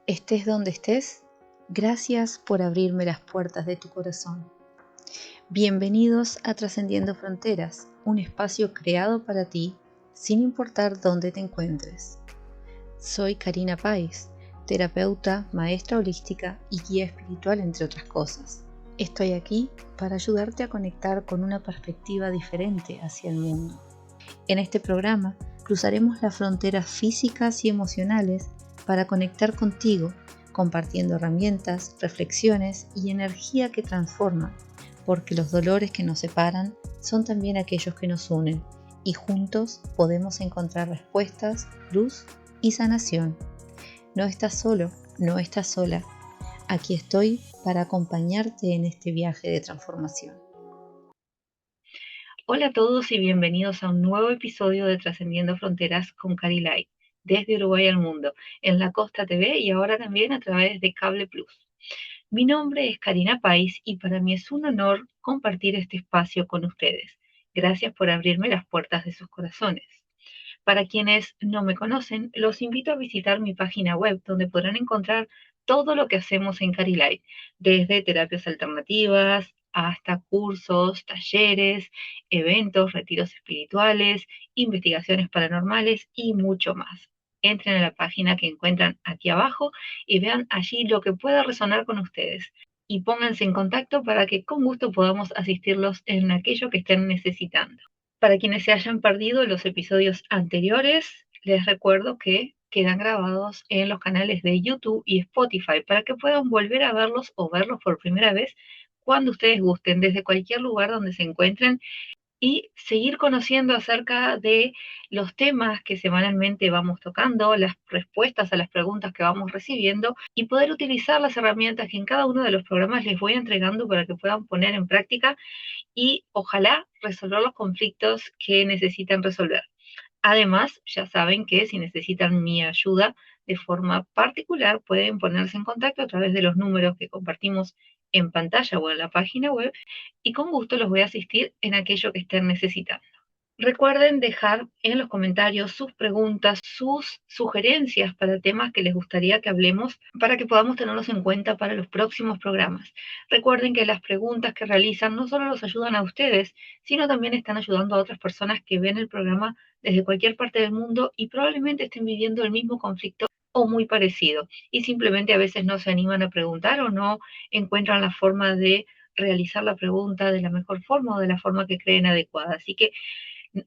Estés donde estés, gracias por abrirme las puertas de tu corazón. Bienvenidos a Trascendiendo Fronteras, un espacio creado para ti sin importar dónde te encuentres. Soy Karina Pais, terapeuta, maestra holística y guía espiritual, entre otras cosas. Estoy aquí para ayudarte a conectar con una perspectiva diferente hacia el mundo. En este programa cruzaremos las fronteras físicas y emocionales para conectar contigo, compartiendo herramientas, reflexiones y energía que transforman, porque los dolores que nos separan son también aquellos que nos unen, y juntos podemos encontrar respuestas, luz y sanación. No estás solo, no estás sola. Aquí estoy para acompañarte en este viaje de transformación. Hola a todos y bienvenidos a un nuevo episodio de Trascendiendo Fronteras con Cari Lai, desde Uruguay al mundo, en La Costa TV y ahora también a través de Cable Plus. Mi nombre es Karina Pais y para mí es un honor compartir este espacio con ustedes. Gracias por abrirme las puertas de sus corazones. Para quienes no me conocen, los invito a visitar mi página web, donde podrán encontrar todo lo que hacemos en Carilay, desde terapias alternativas hasta cursos, talleres, eventos, retiros espirituales, investigaciones paranormales y mucho más. Entren a la página que encuentran aquí abajo y vean allí lo que pueda resonar con ustedes. Y pónganse en contacto para que con gusto podamos asistirlos en aquello que estén necesitando. Para quienes se hayan perdido los episodios anteriores, les recuerdo que quedan grabados en los canales de YouTube y Spotify para que puedan volver a verlos o verlos por primera vez cuando ustedes gusten, desde cualquier lugar donde se encuentren, y seguir conociendo acerca de los temas que semanalmente vamos tocando, las respuestas a las preguntas que vamos recibiendo y poder utilizar las herramientas que en cada uno de los programas les voy entregando para que puedan poner en práctica y ojalá resolver los conflictos que necesitan resolver. Además, ya saben que si necesitan mi ayuda de forma particular, pueden ponerse en contacto a través de los números que compartimos en pantalla o en la página web y con gusto los voy a asistir en aquello que estén necesitando. Recuerden dejar en los comentarios sus preguntas, sus sugerencias para temas que les gustaría que hablemos para que podamos tenerlos en cuenta para los próximos programas. Recuerden que las preguntas que realizan no solo los ayudan a ustedes, sino también están ayudando a otras personas que ven el programa desde cualquier parte del mundo y probablemente estén viviendo el mismo conflicto o muy parecido y simplemente a veces no se animan a preguntar o no encuentran la forma de realizar la pregunta de la mejor forma o de la forma que creen adecuada. Así que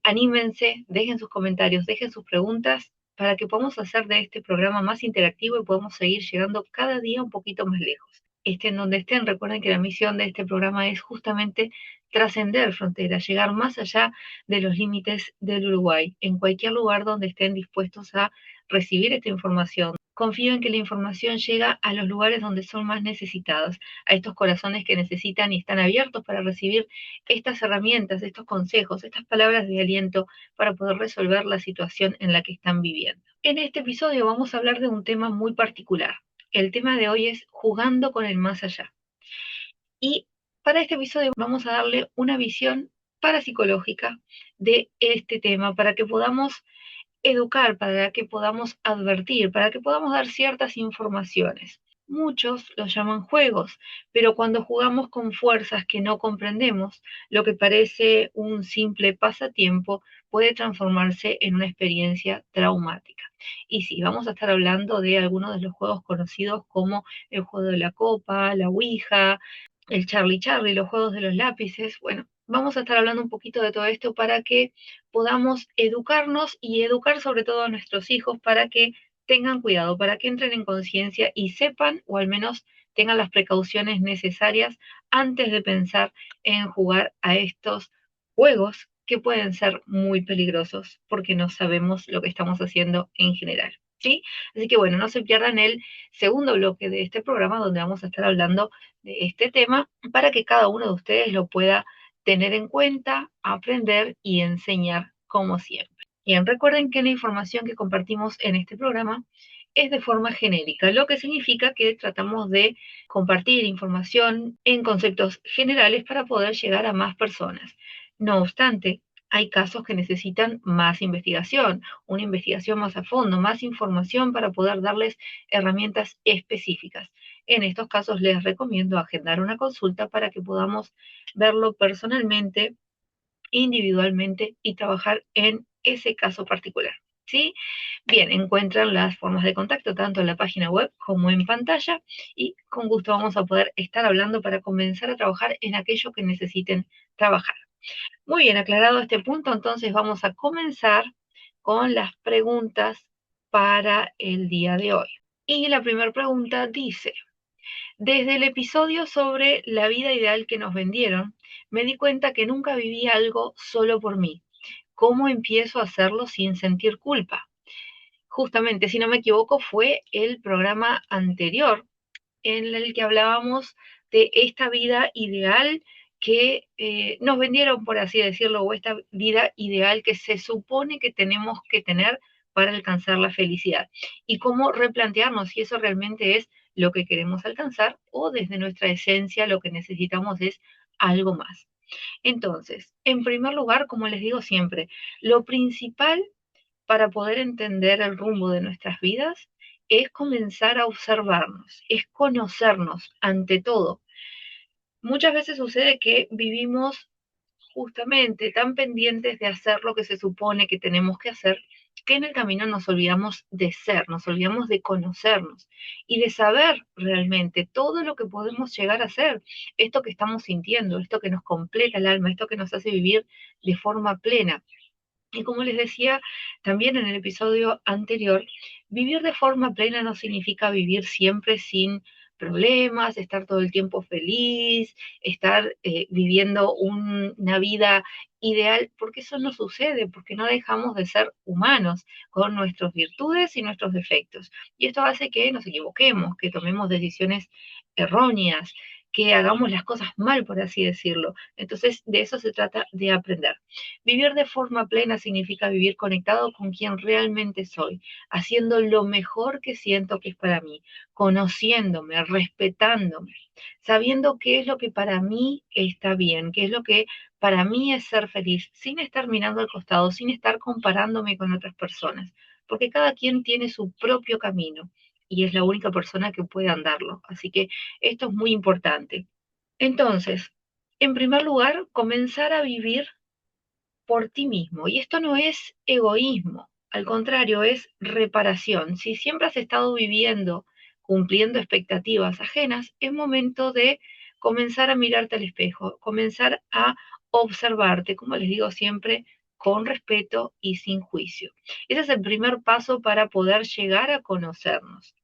anímense, dejen sus comentarios, dejen sus preguntas para que podamos hacer de este programa más interactivo y podamos seguir llegando cada día un poquito más lejos. Estén donde estén, recuerden que la misión de este programa es justamente trascender fronteras, llegar más allá de los límites del Uruguay, en cualquier lugar donde estén dispuestos a recibir esta información. Confío en que la información llega a los lugares donde son más necesitados, a estos corazones que necesitan y están abiertos para recibir estas herramientas, estos consejos, estas palabras de aliento para poder resolver la situación en la que están viviendo. En este episodio vamos a hablar de un tema muy particular. El tema de hoy es jugando con el más allá. Y para este episodio vamos a darle una visión parapsicológica de este tema para que podamos educar, para que podamos advertir, para que podamos dar ciertas informaciones. Muchos los llaman juegos, pero cuando jugamos con fuerzas que no comprendemos, lo que parece un simple pasatiempo puede transformarse en una experiencia traumática. Y sí, vamos a estar hablando de algunos de los juegos conocidos como el juego de la copa, la ouija, el Charlie Charlie, los juegos de los lápices. Bueno, vamos a estar hablando un poquito de todo esto para que podamos educarnos y educar sobre todo a nuestros hijos para que tengan cuidado, para que entren en conciencia y sepan, o al menos tengan las precauciones necesarias antes de pensar en jugar a estos juegos que pueden ser muy peligrosos porque no sabemos lo que estamos haciendo en general. ¿Sí? Así que bueno, no se pierdan el segundo bloque de este programa donde vamos a estar hablando de este tema para que cada uno de ustedes lo pueda tener en cuenta, aprender y enseñar como siempre. Bien, recuerden que la información que compartimos en este programa es de forma genérica, lo que significa que tratamos de compartir información en conceptos generales para poder llegar a más personas. No obstante, hay casos que necesitan más investigación, una investigación más a fondo, más información para poder darles herramientas específicas. En estos casos les recomiendo agendar una consulta para que podamos verlo personalmente, individualmente y trabajar en ese caso particular. ¿Sí? Bien, encuentran las formas de contacto tanto en la página web como en pantalla y con gusto vamos a poder estar hablando para comenzar a trabajar en aquello que necesiten trabajar. Muy bien, aclarado este punto, entonces vamos a comenzar con las preguntas para el día de hoy. Y la primera pregunta dice, desde el episodio sobre la vida ideal que nos vendieron, me di cuenta que nunca viví algo solo por mí. ¿Cómo empiezo a hacerlo sin sentir culpa? Justamente, si no me equivoco, fue el programa anterior en el que hablábamos de esta vida ideal que nos vendieron, por así decirlo, o esta vida ideal que se supone que tenemos que tener para alcanzar la felicidad. Y cómo replantearnos si eso realmente es lo que queremos alcanzar o desde nuestra esencia lo que necesitamos es algo más. Entonces, en primer lugar, como les digo siempre, lo principal para poder entender el rumbo de nuestras vidas es comenzar a observarnos, es conocernos ante todo. Muchas veces sucede que vivimos justamente tan pendientes de hacer lo que se supone que tenemos que hacer, que en el camino nos olvidamos de ser, nos olvidamos de conocernos y de saber realmente todo lo que podemos llegar a ser, esto que estamos sintiendo, esto que nos completa el alma, esto que nos hace vivir de forma plena. Y como les decía también en el episodio anterior, vivir de forma plena no significa vivir siempre sin problemas, estar todo el tiempo feliz, estar viviendo una vida ideal, porque eso no sucede, porque no dejamos de ser humanos con nuestras virtudes y nuestros defectos. Y esto hace que nos equivoquemos, que tomemos decisiones erróneas, que hagamos las cosas mal, por así decirlo. Entonces, de eso se trata de aprender. Vivir de forma plena significa vivir conectado con quien realmente soy, haciendo lo mejor que siento que es para mí, conociéndome, respetándome, sabiendo qué es lo que para mí está bien, qué es lo que para mí es ser feliz, sin estar mirando al costado, sin estar comparándome con otras personas, porque cada quien tiene su propio camino y es la única persona que puede andarlo. Así que esto es muy importante. Entonces, en primer lugar, comenzar a vivir por ti mismo. Y esto no es egoísmo, al contrario, es reparación. Si siempre has estado viviendo, cumpliendo expectativas ajenas, es momento de comenzar a mirarte al espejo, comenzar a observarte, como les digo siempre, con respeto y sin juicio. Ese es el primer paso para poder llegar a conocernos.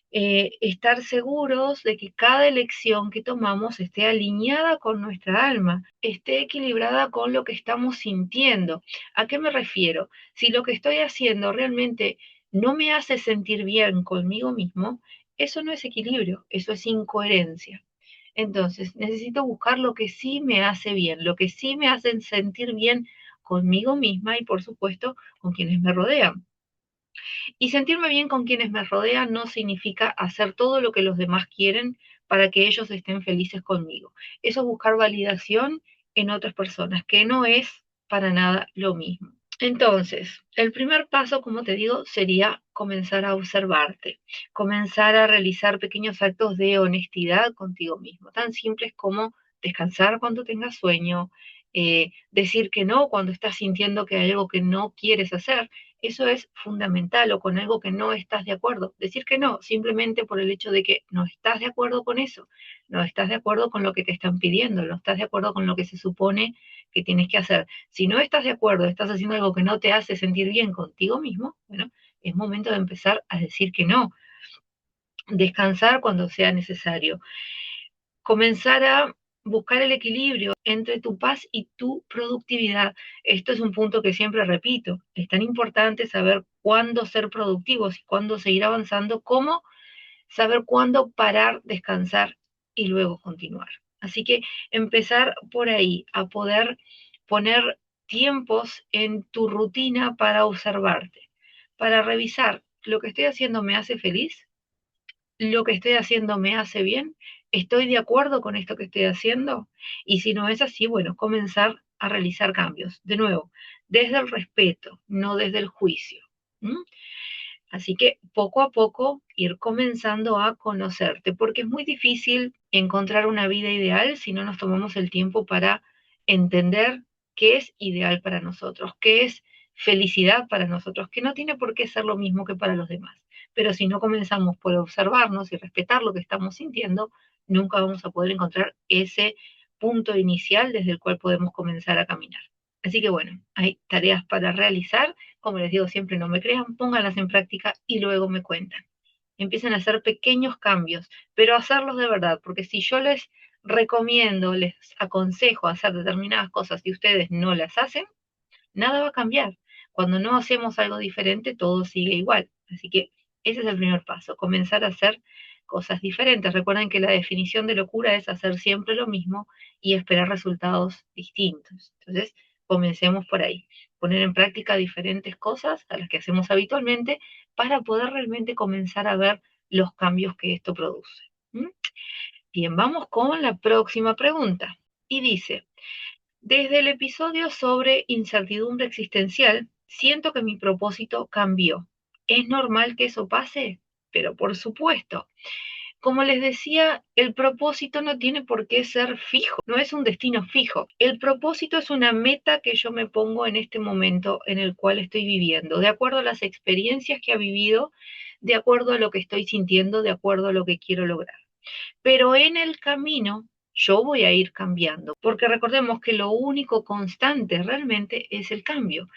Estar seguros de que cada elección que tomamos esté alineada con nuestra alma, esté equilibrada con lo que estamos sintiendo. ¿A qué me refiero? Si lo que estoy haciendo realmente no me hace sentir bien conmigo mismo, eso no es equilibrio, eso es incoherencia. Entonces, necesito buscar lo que sí me hace bien, lo que sí me hace sentir bien conmigo misma y, por supuesto, con quienes me rodean. Y sentirme bien con quienes me rodean no significa hacer todo lo que los demás quieren para que ellos estén felices conmigo. Eso es buscar validación en otras personas, que no es para nada lo mismo. Entonces, el primer paso, como te digo, sería comenzar a observarte, comenzar a realizar pequeños actos de honestidad contigo mismo, tan simples como descansar cuando tengas sueño, decir que no cuando estás sintiendo que hay algo que no quieres hacer. Eso es fundamental, o con algo que no estás de acuerdo. Decir que no, simplemente por el hecho de que no estás de acuerdo con eso, no estás de acuerdo con lo que te están pidiendo, no estás de acuerdo con lo que se supone que tienes que hacer. Si no estás de acuerdo, estás haciendo algo que no te hace sentir bien contigo mismo, bueno, es momento de empezar a decir que no. Descansar cuando sea necesario. Comenzar a buscar el equilibrio entre tu paz y tu productividad. Esto es un punto que siempre repito. Es tan importante saber cuándo ser productivos y cuándo seguir avanzando, como saber cuándo parar, descansar y luego continuar. Así que empezar por ahí, a poder poner tiempos en tu rutina para observarte, para revisar lo que estoy haciendo me hace feliz, lo que estoy haciendo me hace bien, estoy de acuerdo con esto que estoy haciendo, y si no es así, bueno, comenzar a realizar cambios. De nuevo, desde el respeto, no desde el juicio. ¿Mm? Así que poco a poco ir comenzando a conocerte, porque es muy difícil encontrar una vida ideal si no nos tomamos el tiempo para entender qué es ideal para nosotros, qué es felicidad para nosotros, que no tiene por qué ser lo mismo que para los demás. Pero si no comenzamos por observarnos y respetar lo que estamos sintiendo, nunca vamos a poder encontrar ese punto inicial desde el cual podemos comenzar a caminar. Así que bueno, hay tareas para realizar. Como les digo siempre, no me crean, pónganlas en práctica y luego me cuentan. Empiecen a hacer pequeños cambios, pero hacerlos de verdad, porque si yo les recomiendo, les aconsejo hacer determinadas cosas y ustedes no las hacen, nada va a cambiar. Cuando no hacemos algo diferente, todo sigue igual. Así que ese es el primer paso, comenzar a hacer cosas diferentes. Recuerden que la definición de locura es hacer siempre lo mismo y esperar resultados distintos. Entonces, comencemos por ahí, poner en práctica diferentes cosas a las que hacemos habitualmente para poder realmente comenzar a ver los cambios que esto produce. ¿Mm? Bien, vamos con la próxima pregunta. Y dice, desde el episodio sobre incertidumbre existencial, siento que mi propósito cambió. ¿Es normal que eso pase? Pero por supuesto. Como les decía, el propósito no tiene por qué ser fijo, no es un destino fijo. El propósito es una meta que yo me pongo en este momento en el cual estoy viviendo, de acuerdo a las experiencias que he vivido, de acuerdo a lo que estoy sintiendo, de acuerdo a lo que quiero lograr. Pero en el camino yo voy a ir cambiando, porque recordemos que lo único constante realmente es el cambio.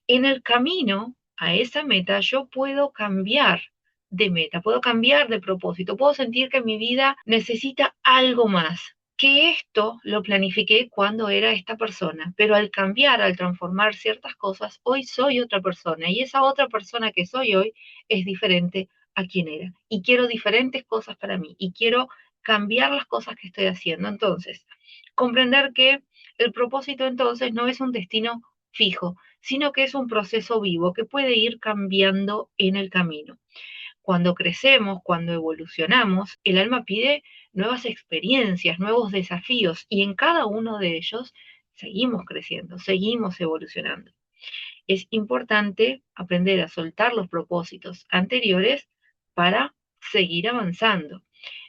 En el camino a esa meta yo puedo cambiar de meta, puedo cambiar de propósito, puedo sentir que mi vida necesita algo más, que esto lo planifiqué cuando era esta persona, pero al cambiar, al transformar ciertas cosas, hoy soy otra persona y esa otra persona que soy hoy es diferente a quien era y quiero diferentes cosas para mí y quiero cambiar las cosas que estoy haciendo. Entonces, comprender que el propósito entonces no es un destino fijo, sino que es un proceso vivo que puede ir cambiando en el camino. Cuando crecemos, cuando evolucionamos, el alma pide nuevas experiencias, nuevos desafíos y en cada uno de ellos seguimos creciendo, seguimos evolucionando. Es importante aprender a soltar los propósitos anteriores para seguir avanzando.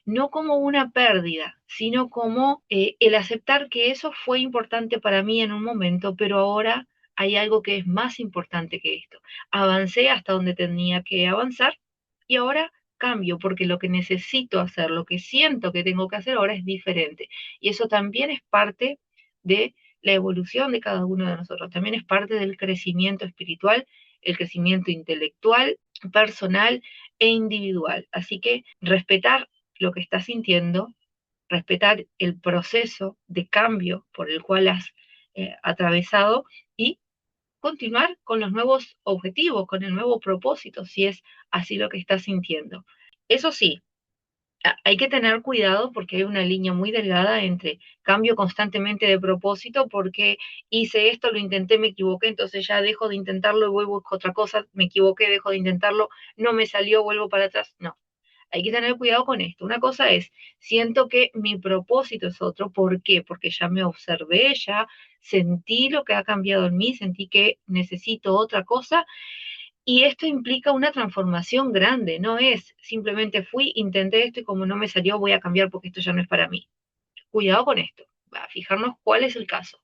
No como una pérdida, sino como el aceptar que eso fue importante para mí en un momento, pero ahora hay algo que es más importante que esto. Avancé hasta donde tenía que avanzar y ahora cambio porque lo que necesito hacer, lo que siento que tengo que hacer ahora es diferente. Y eso también es parte de la evolución de cada uno de nosotros, también es parte del crecimiento espiritual, el crecimiento intelectual, personal e individual. Así que respetar lo que estás sintiendo, respetar el proceso de cambio por el cual has atravesado y continuar con los nuevos objetivos, con el nuevo propósito, si es así lo que estás sintiendo. Eso sí, hay que tener cuidado porque hay una línea muy delgada entre cambio constantemente de propósito porque hice esto, lo intenté, me equivoqué, entonces ya dejo de intentarlo y vuelvo a otra cosa, me equivoqué, dejo de intentarlo, no me salió, vuelvo para atrás. No, hay que tener cuidado con esto. Una cosa es, siento que mi propósito es otro. ¿Por qué? Porque ya me observé, ya sentí lo que ha cambiado en mí, sentí que necesito otra cosa y esto implica una transformación grande, no es simplemente fui, intenté esto y como no me salió voy a cambiar porque esto ya no es para mí. Cuidado con esto, a fijarnos cuál es el caso.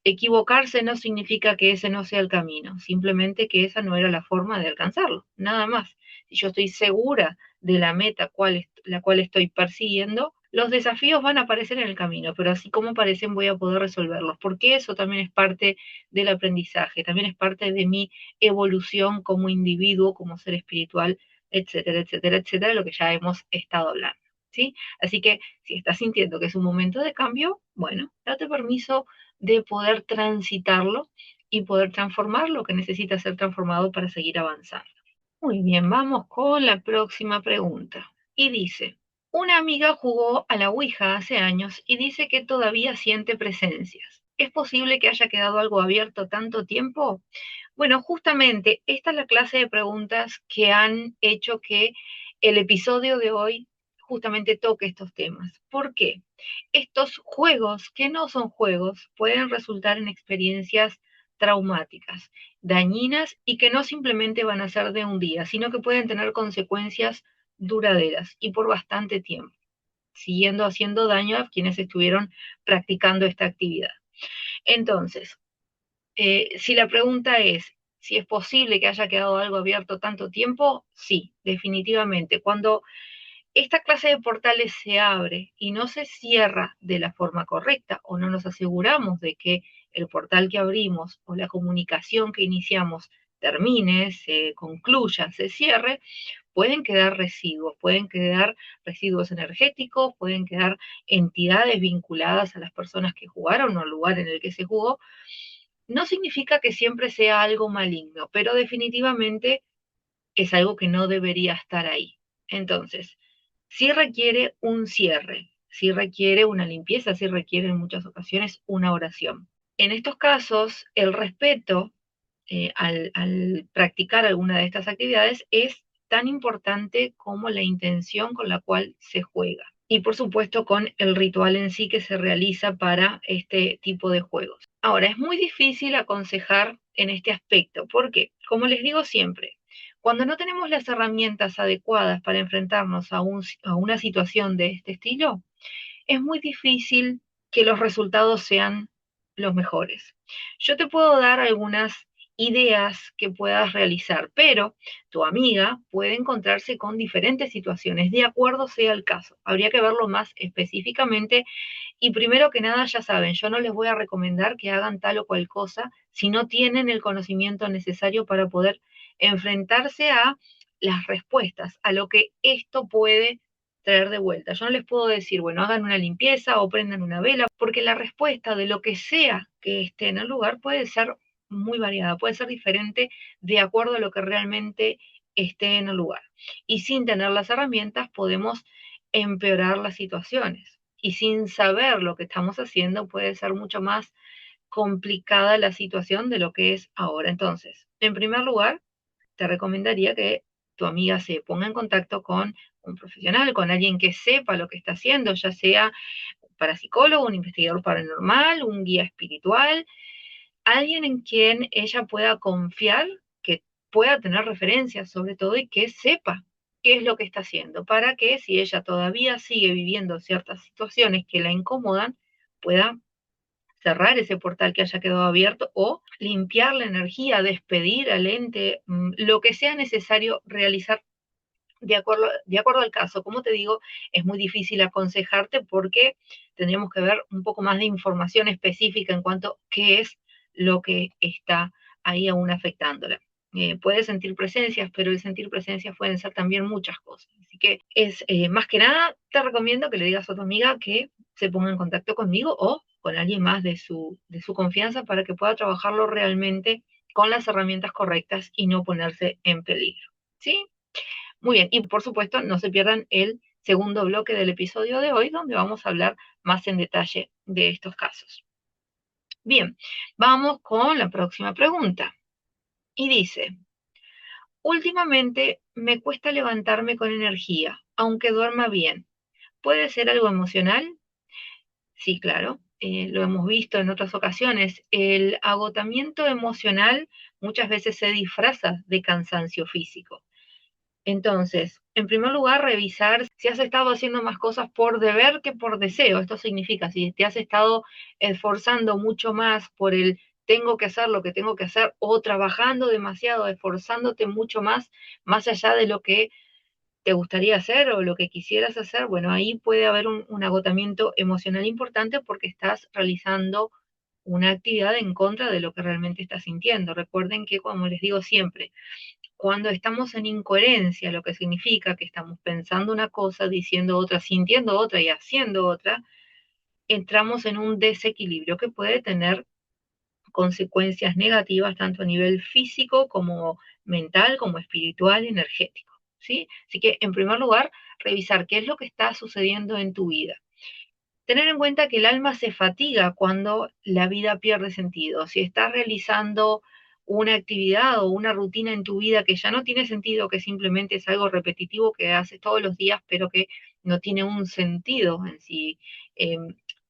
Equivocarse no significa que ese no sea el camino, simplemente que esa no era la forma de alcanzarlo, nada más. Si yo estoy segura de la meta la cual estoy persiguiendo, los desafíos van a aparecer en el camino, pero así como aparecen voy a poder resolverlos, porque eso también es parte del aprendizaje, también es parte de mi evolución como individuo, como ser espiritual, etcétera, etcétera, etcétera, lo que ya hemos estado hablando. ¿Sí? Así que si estás sintiendo que es un momento de cambio, bueno, date permiso de poder transitarlo y poder transformar lo que necesita ser transformado para seguir avanzando. Muy bien, vamos con la próxima pregunta. Y dice, una amiga jugó a la Ouija hace años y dice que todavía siente presencias. ¿Es posible que haya quedado algo abierto tanto tiempo? Bueno, justamente esta es la clase de preguntas que han hecho que el episodio de hoy justamente toque estos temas. ¿Por qué? Estos juegos, que no son juegos, pueden resultar en experiencias traumáticas, dañinas y que no simplemente van a ser de un día, sino que pueden tener consecuencias duraderas y por bastante tiempo, siguiendo haciendo daño a quienes estuvieron practicando esta actividad. Entonces, si la pregunta es si es posible que haya quedado algo abierto tanto tiempo, sí, definitivamente. Cuando esta clase de portales se abre y no se cierra de la forma correcta o no nos aseguramos de que el portal que abrimos o la comunicación que iniciamos termine, se concluya, se cierre, pueden quedar residuos energéticos, pueden quedar entidades vinculadas a las personas que jugaron o al lugar en el que se jugó. No significa que siempre sea algo maligno, pero definitivamente es algo que no debería estar ahí. Entonces, sí requiere un cierre, sí requiere una limpieza, sí requiere en muchas ocasiones una oración. En estos casos, el respeto al practicar alguna de estas actividades es tan importante como la intención con la cual se juega. Y por supuesto con el ritual en sí que se realiza para este tipo de juegos. Ahora, es muy difícil aconsejar en este aspecto, porque, como les digo siempre, cuando no tenemos las herramientas adecuadas para enfrentarnos a una situación de este estilo, es muy difícil que los resultados sean los mejores. Yo te puedo dar algunas ideas que puedas realizar, pero tu amiga puede encontrarse con diferentes situaciones, de acuerdo sea el caso. Habría que verlo más específicamente y primero que nada, ya saben, yo no les voy a recomendar que hagan tal o cual cosa si no tienen el conocimiento necesario para poder enfrentarse a las respuestas, a lo que esto puede traer de vuelta. Yo no les puedo decir, bueno, hagan una limpieza o prendan una vela, porque la respuesta de lo que sea que esté en el lugar puede ser muy variada, puede ser diferente de acuerdo a lo que realmente esté en el lugar. Y sin tener las herramientas podemos empeorar las situaciones. Y sin saber lo que estamos haciendo puede ser mucho más complicada la situación de lo que es ahora. Entonces, en primer lugar, te recomendaría que tu amiga se ponga en contacto con un profesional, con alguien que sepa lo que está haciendo, ya sea un parapsicólogo, un investigador paranormal, un guía espiritual, alguien en quien ella pueda confiar, que pueda tener referencias sobre todo y que sepa qué es lo que está haciendo, para que si ella todavía sigue viviendo ciertas situaciones que la incomodan, pueda cerrar ese portal que haya quedado abierto o limpiar la energía, despedir al ente, lo que sea necesario realizar de acuerdo al caso. Como te digo, es muy difícil aconsejarte porque tendríamos que ver un poco más de información específica en cuanto a qué es lo que está ahí aún afectándola. Puede sentir presencias, pero el sentir presencias pueden ser también muchas cosas. Así que es más que nada, te recomiendo que le digas a tu amiga que se ponga en contacto conmigo o con alguien más de su confianza para que pueda trabajarlo realmente con las herramientas correctas y no ponerse en peligro. ¿Sí? Muy bien, y por supuesto no se pierdan el segundo bloque del episodio de hoy, donde vamos a hablar más en detalle de estos casos. Bien, vamos con la próxima pregunta. Y dice, últimamente me cuesta levantarme con energía, aunque duerma bien. ¿Puede ser algo emocional? Sí, claro, lo hemos visto en otras ocasiones. El agotamiento emocional muchas veces se disfraza de cansancio físico. Entonces, en primer lugar, revisar si has estado haciendo más cosas por deber que por deseo. Esto significa, si te has estado esforzando mucho más por el tengo que hacer lo que tengo que hacer o trabajando demasiado, esforzándote mucho más, más allá de lo que te gustaría hacer o lo que quisieras hacer, bueno, ahí puede haber un agotamiento emocional importante porque estás realizando una actividad en contra de lo que realmente estás sintiendo. Recuerden que, como les digo siempre, cuando estamos en incoherencia, lo que significa que estamos pensando una cosa, diciendo otra, sintiendo otra y haciendo otra, entramos en un desequilibrio que puede tener consecuencias negativas tanto a nivel físico como mental, como espiritual, energético. ¿Sí? Así que, en primer lugar, revisar qué es lo que está sucediendo en tu vida. Tener en cuenta que el alma se fatiga cuando la vida pierde sentido. Si estás realizando una actividad o una rutina en tu vida que ya no tiene sentido, que simplemente es algo repetitivo que haces todos los días, pero que no tiene un sentido en sí.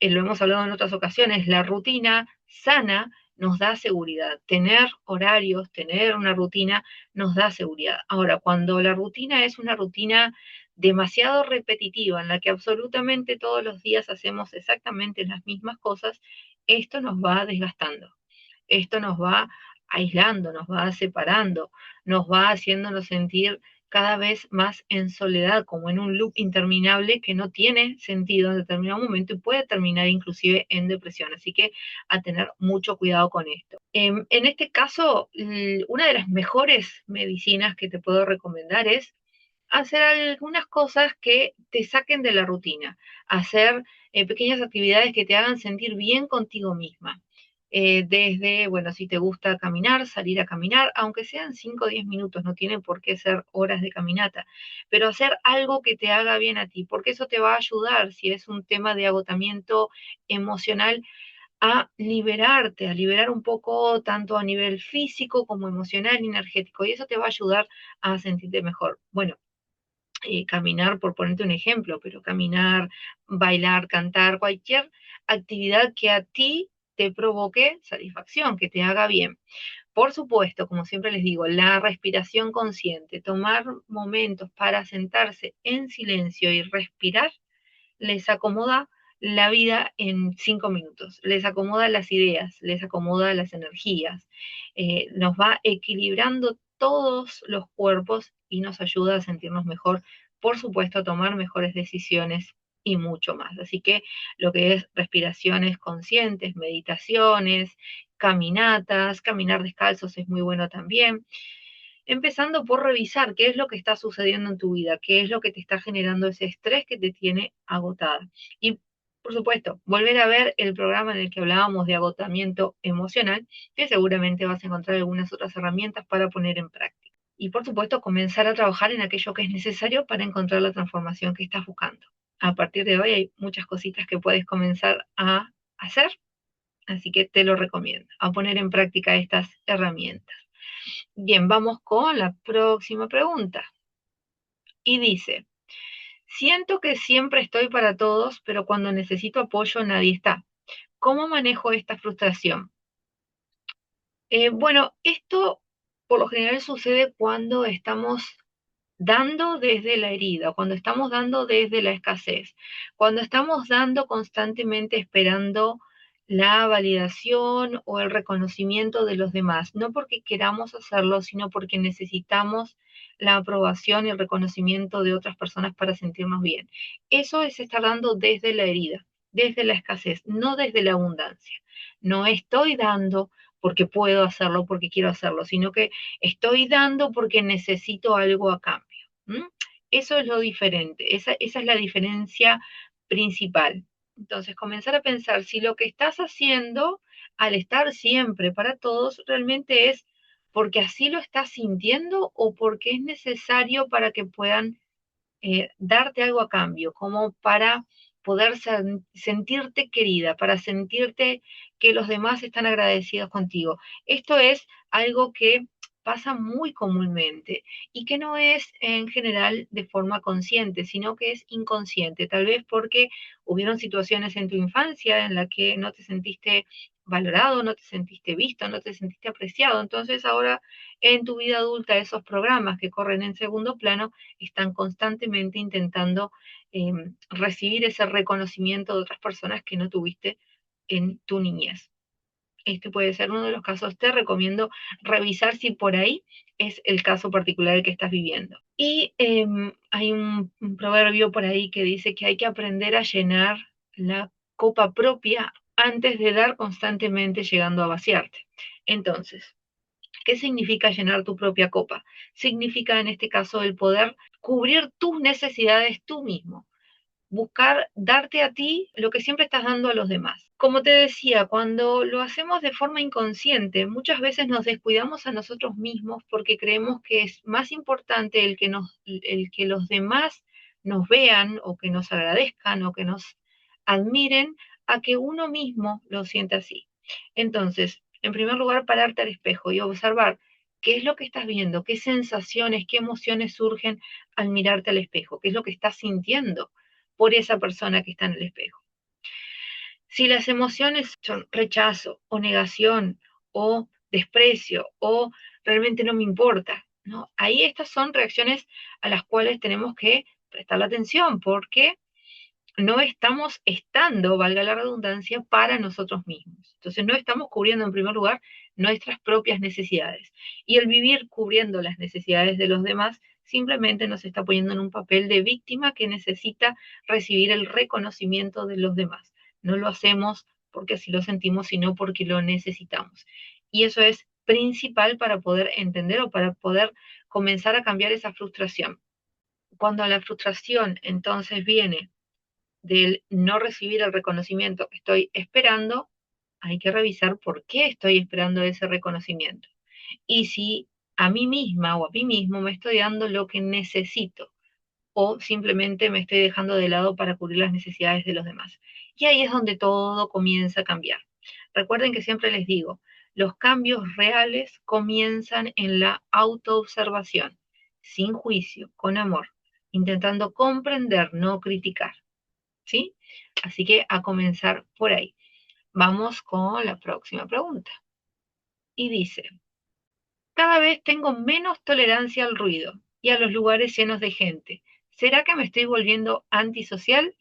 Lo hemos hablado en otras ocasiones, la rutina sana nos da seguridad. Tener horarios, tener una rutina nos da seguridad. Ahora, cuando la rutina es una rutina demasiado repetitiva, en la que absolutamente todos los días hacemos exactamente las mismas cosas, esto nos va desgastando, esto nos va aislando, nos va separando, nos va haciéndonos sentir cada vez más en soledad, como en un loop interminable que no tiene sentido en determinado momento y puede terminar inclusive en depresión. Así que a tener mucho cuidado con esto. En este caso, una de las mejores medicinas que te puedo recomendar es hacer algunas cosas que te saquen de la rutina, hacer pequeñas actividades que te hagan sentir bien contigo misma. Desde, bueno, si te gusta caminar, salir a caminar, aunque sean 5 o 10 minutos, no tienen por qué ser horas de caminata, pero hacer algo que te haga bien a ti, porque eso te va a ayudar si es un tema de agotamiento emocional a liberarte, a liberar un poco tanto a nivel físico como emocional y energético, y eso te va a ayudar a sentirte mejor. Bueno, caminar, por ponerte un ejemplo, pero caminar, bailar, cantar, cualquier actividad que a ti te provoque satisfacción, que te haga bien. Por supuesto, como siempre les digo, la respiración consciente, tomar momentos para sentarse en silencio y respirar, les acomoda la vida en 5 minutos, les acomoda las ideas, les acomoda las energías, nos va equilibrando todos los cuerpos y nos ayuda a sentirnos mejor, por supuesto, a tomar mejores decisiones y mucho más. Así que lo que es respiraciones conscientes, meditaciones, caminatas, caminar descalzos es muy bueno también. Empezando por revisar qué es lo que está sucediendo en tu vida, qué es lo que te está generando ese estrés que te tiene agotada. Y, por supuesto, volver a ver el programa en el que hablábamos de agotamiento emocional, que seguramente vas a encontrar algunas otras herramientas para poner en práctica. Y, por supuesto, comenzar a trabajar en aquello que es necesario para encontrar la transformación que estás buscando. A partir de hoy hay muchas cositas que puedes comenzar a hacer, así que te lo recomiendo, a poner en práctica estas herramientas. Bien, vamos con la próxima pregunta. Y dice, siento que siempre estoy para todos, pero cuando necesito apoyo nadie está. ¿Cómo manejo esta frustración? Bueno, esto por lo general sucede cuando estamos dando desde la herida, cuando estamos dando desde la escasez, cuando estamos dando constantemente esperando la validación o el reconocimiento de los demás, no porque queramos hacerlo, sino porque necesitamos la aprobación y el reconocimiento de otras personas para sentirnos bien. Eso es estar dando desde la herida, desde la escasez, no desde la abundancia. No estoy dando porque puedo hacerlo, porque quiero hacerlo, sino que estoy dando porque necesito algo a cambio. ¿Mm? Eso es lo diferente, esa es la diferencia principal. Entonces, comenzar a pensar si lo que estás haciendo al estar siempre para todos realmente es porque así lo estás sintiendo o porque es necesario para que puedan darte algo a cambio, como para poder sentirte querida, para sentirte que los demás están agradecidos contigo. Esto es algo que pasa muy comúnmente y que no es en general de forma consciente, sino que es inconsciente, tal vez porque hubieron situaciones en tu infancia en la que no te sentiste valorado, no te sentiste visto, no te sentiste apreciado. Entonces ahora en tu vida adulta esos programas que corren en segundo plano están constantemente intentando recibir ese reconocimiento de otras personas que no tuviste en tu niñez. Este puede ser uno de los casos. Te recomiendo revisar si por ahí es el caso particular que estás viviendo. Y hay un proverbio por ahí que dice que hay que aprender a llenar la copa propia antes de dar constantemente llegando a vaciarte. Entonces, ¿qué significa llenar tu propia copa? Significa en este caso el poder cubrir tus necesidades tú mismo, buscar darte a ti lo que siempre estás dando a los demás. Como te decía, cuando lo hacemos de forma inconsciente, muchas veces nos descuidamos a nosotros mismos porque creemos que es más importante el que los demás nos vean o que nos agradezcan o que nos admiren a que uno mismo lo sienta así. Entonces, en primer lugar, pararte al espejo y observar qué es lo que estás viendo, qué sensaciones, qué emociones surgen al mirarte al espejo, qué es lo que estás sintiendo por esa persona que está en el espejo. Si las emociones son rechazo o negación o desprecio o realmente no me importa, ¿no? Ahí estas son reacciones a las cuales tenemos que prestar la atención porque no estamos estando, valga la redundancia, para nosotros mismos. Entonces no estamos cubriendo en primer lugar nuestras propias necesidades. Y el vivir cubriendo las necesidades de los demás simplemente nos está poniendo en un papel de víctima que necesita recibir el reconocimiento de los demás. No lo hacemos porque así lo sentimos, sino porque lo necesitamos. Y eso es principal para poder entender o para poder comenzar a cambiar esa frustración. Cuando la frustración entonces viene del no recibir el reconocimiento que estoy esperando, hay que revisar por qué estoy esperando ese reconocimiento. Y si a mí misma o a mí mismo me estoy dando lo que necesito o simplemente me estoy dejando de lado para cubrir las necesidades de los demás. Y ahí es donde todo comienza a cambiar. Recuerden que siempre les digo, los cambios reales comienzan en la autoobservación, sin juicio, con amor, intentando comprender, no criticar. ¿Sí? Así que a comenzar por ahí. Vamos con la próxima pregunta. Y dice, cada vez tengo menos tolerancia al ruido y a los lugares llenos de gente. ¿Será que me estoy volviendo antisocial?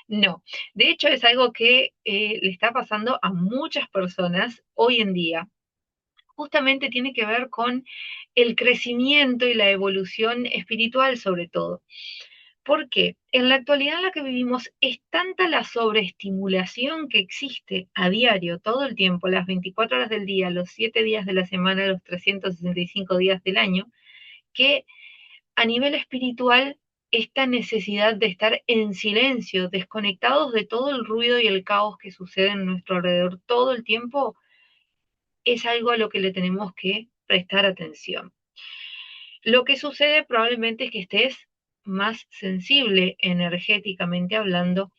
No. De hecho, es algo que le está pasando a muchas personas hoy en día. Justamente tiene que ver con el crecimiento y la evolución espiritual sobre todo. Porque en la actualidad en la que vivimos es tanta la sobreestimulación que existe a diario, todo el tiempo, las 24 horas del día, los 7 días de la semana, los 365 días del año, que a nivel espiritual esta necesidad de estar en silencio, desconectados de todo el ruido y el caos que sucede en nuestro alrededor todo el tiempo, es algo a lo que le tenemos que prestar atención. Lo que sucede probablemente es que estés más sensible energéticamente hablando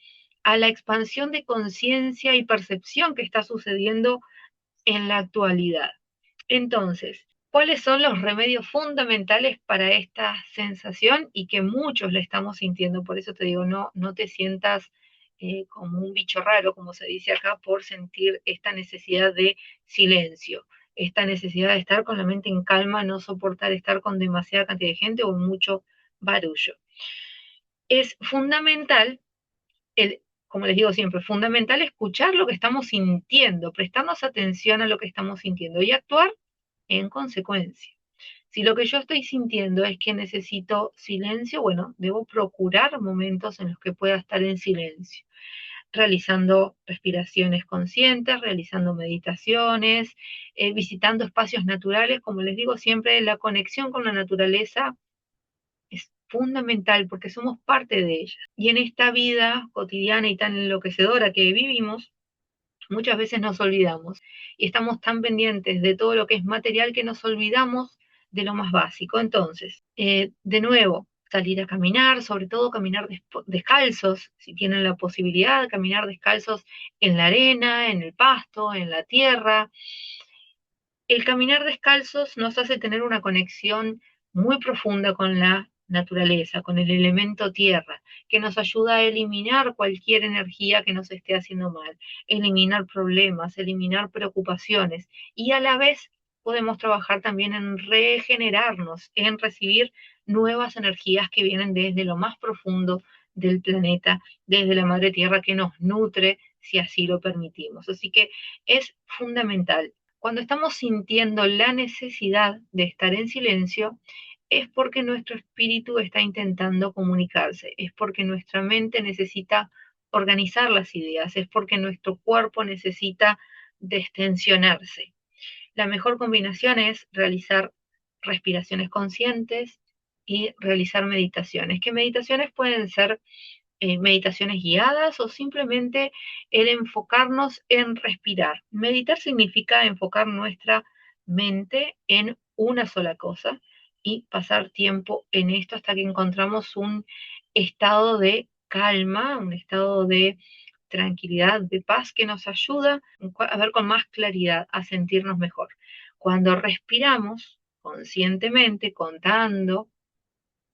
a la expansión de conciencia y percepción que está sucediendo en la actualidad. Entonces, ¿cuáles son los remedios fundamentales para esta sensación y que muchos le estamos sintiendo? Por eso te digo, no te sientas como un bicho raro, como se dice acá, por sentir esta necesidad de silencio, esta necesidad de estar con la mente en calma, no soportar estar con demasiada cantidad de gente o mucho barullo. Es fundamental como les digo siempre, fundamental escuchar lo que estamos sintiendo, prestarnos atención a lo que estamos sintiendo y actuar en consecuencia. Si lo que yo estoy sintiendo es que necesito silencio, bueno, debo procurar momentos en los que pueda estar en silencio, realizando respiraciones conscientes, realizando meditaciones, visitando espacios naturales. Como les digo siempre, la conexión con la naturaleza es fundamental porque somos parte de ella. Y en esta vida cotidiana y tan enloquecedora que vivimos, muchas veces nos olvidamos y estamos tan pendientes de todo lo que es material que nos olvidamos de lo más básico. Entonces, de nuevo, salir a caminar, sobre todo caminar descalzos, si tienen la posibilidad, caminar descalzos en la arena, en el pasto, en la tierra. El caminar descalzos nos hace tener una conexión muy profunda con la naturaleza, con el elemento tierra, que nos ayuda a eliminar cualquier energía que nos esté haciendo mal, eliminar problemas, eliminar preocupaciones y a la vez podemos trabajar también en regenerarnos, en recibir nuevas energías que vienen desde lo más profundo del planeta, desde la madre tierra que nos nutre si así lo permitimos. Así que es fundamental cuando estamos sintiendo la necesidad de estar en silencio, es porque nuestro espíritu está intentando comunicarse, es porque nuestra mente necesita organizar las ideas, es porque nuestro cuerpo necesita destensionarse. La mejor combinación es realizar respiraciones conscientes y realizar meditaciones. ¿Qué meditaciones pueden ser? Meditaciones guiadas o simplemente el enfocarnos en respirar. Meditar significa enfocar nuestra mente en una sola cosa y pasar tiempo en esto hasta que encontramos un estado de calma, un estado de tranquilidad, de paz que nos ayuda a ver con más claridad, a sentirnos mejor. Cuando respiramos conscientemente, contando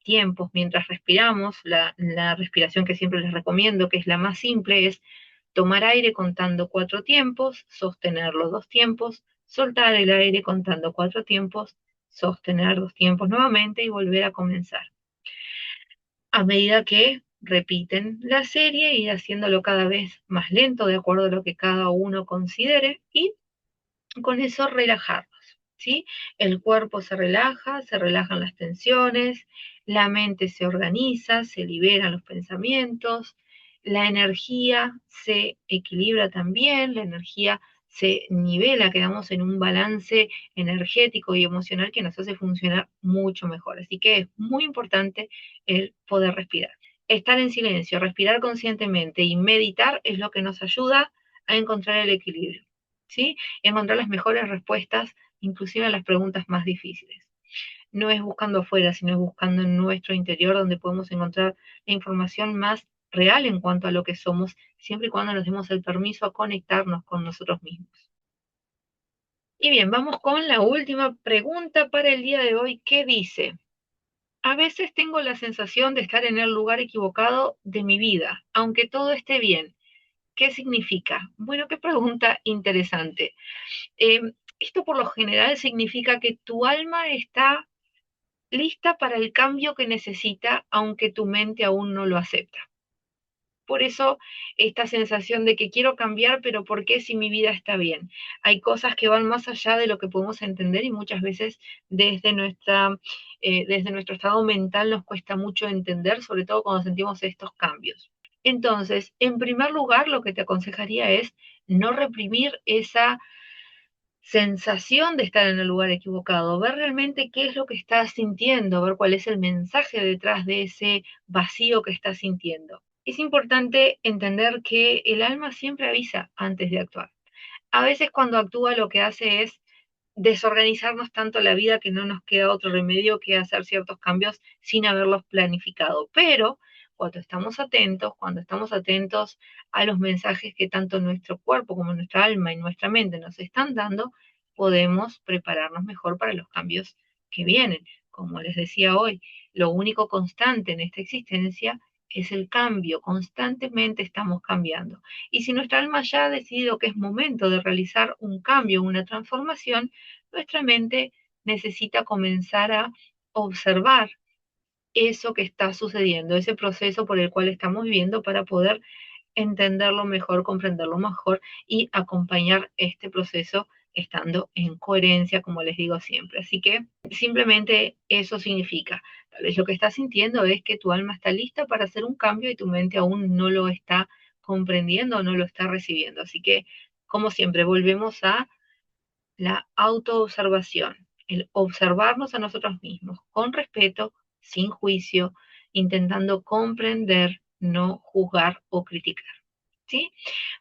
tiempos mientras respiramos. La respiración que siempre les recomiendo, que es la más simple, es tomar aire contando 4 tiempos, sostenerlo 2 tiempos, soltar el aire contando 4 tiempos, sostener 2 tiempos nuevamente y volver a comenzar. A medida que repiten la serie, ir haciéndolo cada vez más lento de acuerdo a lo que cada uno considere y con eso relajarnos, ¿sí? El cuerpo se relajan las tensiones, la mente se organiza, se liberan los pensamientos, la energía se equilibra también, la energía se nivela, quedamos en un balance energético y emocional que nos hace funcionar mucho mejor. Así que es muy importante el poder respirar. Estar en silencio, respirar conscientemente y meditar es lo que nos ayuda a encontrar el equilibrio, ¿sí? Encontrar las mejores respuestas, inclusive a las preguntas más difíciles. No es buscando afuera, sino es buscando en nuestro interior donde podemos encontrar la información más real en cuanto a lo que somos, siempre y cuando nos demos el permiso a conectarnos con nosotros mismos. Y bien, vamos con la última pregunta para el día de hoy, ¿qué dice? A veces tengo la sensación de estar en el lugar equivocado de mi vida, aunque todo esté bien. ¿Qué significa? Bueno, qué pregunta interesante. Eh, Esto por lo general significa que tu alma está lista para el cambio que necesita, aunque tu mente aún no lo acepta. Por eso esta sensación de que quiero cambiar, pero ¿por qué si mi vida está bien? Hay cosas que van más allá de lo que podemos entender y muchas veces desde, desde nuestro estado mental nos cuesta mucho entender, sobre todo cuando sentimos estos cambios. Entonces, en primer lugar, lo que te aconsejaría es no reprimir esa sensación de estar en el lugar equivocado, ver realmente qué es lo que estás sintiendo, ver cuál es el mensaje detrás de ese vacío que estás sintiendo. Es importante entender que el alma siempre avisa antes de actuar. A veces cuando actúa lo que hace es desorganizarnos tanto la vida que no nos queda otro remedio que hacer ciertos cambios sin haberlos planificado. Pero cuando estamos atentos a los mensajes que tanto nuestro cuerpo como nuestra alma y nuestra mente nos están dando, podemos prepararnos mejor para los cambios que vienen. Como les decía hoy, lo único constante en esta existencia es el cambio, constantemente estamos cambiando. Y si nuestra alma ya ha decidido que es momento de realizar un cambio, una transformación, nuestra mente necesita comenzar a observar eso que está sucediendo, ese proceso por el cual estamos viviendo para poder entenderlo mejor, comprenderlo mejor y acompañar este proceso estando en coherencia, como les digo siempre. Así que simplemente eso significa, tal vez lo que estás sintiendo es que tu alma está lista para hacer un cambio y tu mente aún no lo está comprendiendo o no lo está recibiendo. Así que, como siempre, volvemos a la autoobservación, el observarnos a nosotros mismos con respeto, sin juicio, intentando comprender, no juzgar o criticar. ¿Sí?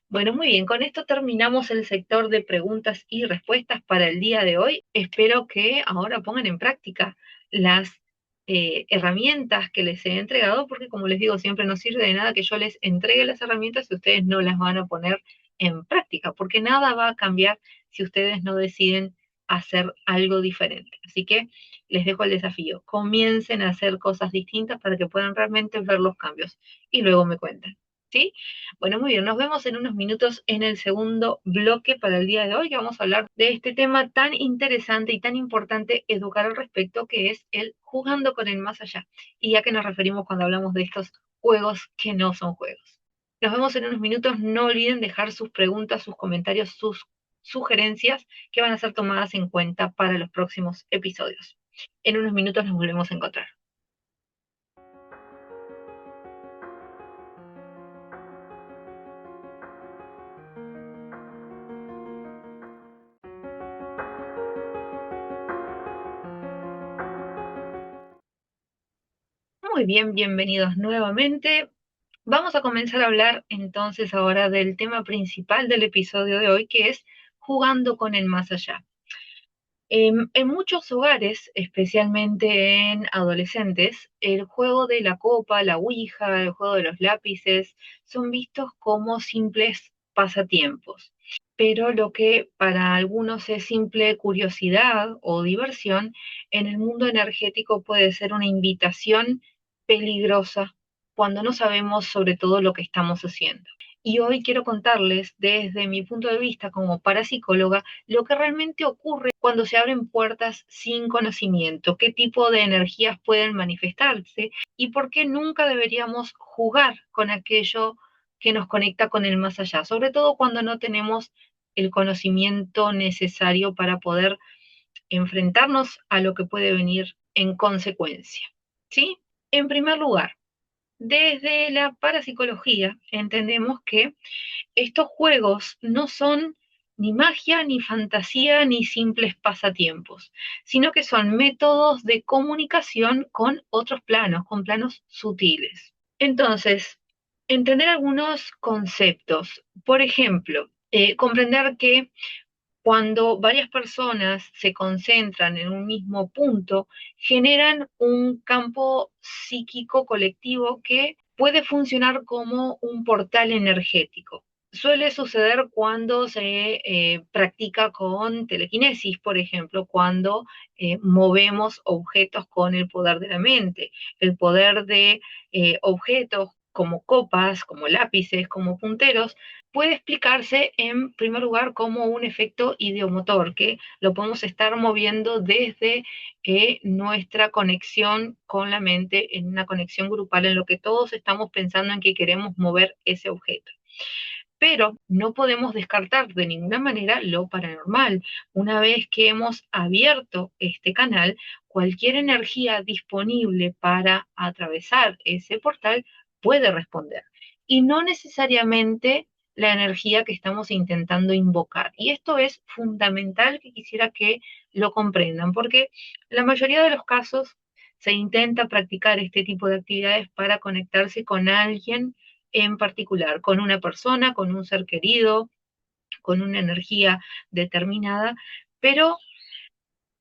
Bueno, muy bien, con esto terminamos el sector de preguntas y respuestas para el día de hoy. Espero que ahora pongan en práctica las herramientas que les he entregado, porque como les digo, siempre no sirve de nada que yo les entregue las herramientas si ustedes no las van a poner en práctica, porque nada va a cambiar si ustedes no deciden hacer algo diferente. Así que les dejo el desafío. Comiencen a hacer cosas distintas para que puedan realmente ver los cambios y luego me cuentan. ¿Sí? Bueno, muy bien, nos vemos en unos minutos en el segundo bloque para el día de hoy, que vamos a hablar de este tema tan interesante y tan importante educar al respecto, que es el jugando con el más allá. Y a qué nos referimos cuando hablamos de estos juegos que no son juegos. Nos vemos en unos minutos, no olviden dejar sus preguntas, sus comentarios, sus sugerencias que van a ser tomadas en cuenta para los próximos episodios. En unos minutos nos volvemos a encontrar. Muy bien, bienvenidos nuevamente. Vamos a comenzar a hablar entonces ahora del tema principal del episodio de hoy, que es jugando con el más allá. En muchos hogares, especialmente en adolescentes, el juego de la copa, la ouija, el juego de los lápices, son vistos como simples pasatiempos. pero lo que para algunos es simple curiosidad o diversión, en el mundo energético puede ser una invitación peligrosa cuando no sabemos sobre todo lo que estamos haciendo. Y hoy quiero contarles desde mi punto de vista como parapsicóloga lo que realmente ocurre cuando se abren puertas sin conocimiento, qué tipo de energías pueden manifestarse y por qué nunca deberíamos jugar con aquello que nos conecta con el más allá, sobre todo cuando no tenemos el conocimiento necesario para poder enfrentarnos a lo que puede venir en consecuencia. ¿Sí? En primer lugar, desde la parapsicología entendemos que estos juegos no son ni magia, ni fantasía, ni simples pasatiempos, sino que son métodos de comunicación con otros planos, con planos sutiles. Entonces, entender algunos conceptos. Por ejemplo, comprender que cuando varias personas se concentran en un mismo punto, generan un campo psíquico colectivo que puede funcionar como un portal energético. Suele suceder cuando se practica con telequinesis, por ejemplo, cuando movemos objetos con el poder de la mente, el poder de objetos como copas, como lápices, como punteros, puede explicarse en primer lugar como un efecto ideomotor, que lo podemos estar moviendo desde nuestra conexión con la mente, en una conexión grupal, en lo que todos estamos pensando en que queremos mover ese objeto. Pero no podemos descartar de ninguna manera lo paranormal. Una vez que hemos abierto este canal, cualquier energía disponible para atravesar ese portal puede responder. Y no necesariamente la energía que estamos intentando invocar. Y esto es fundamental que quisiera que lo comprendan, porque la mayoría de los casos se intenta practicar este tipo de actividades para conectarse con alguien en particular, con una persona, con un ser querido, con una energía determinada, pero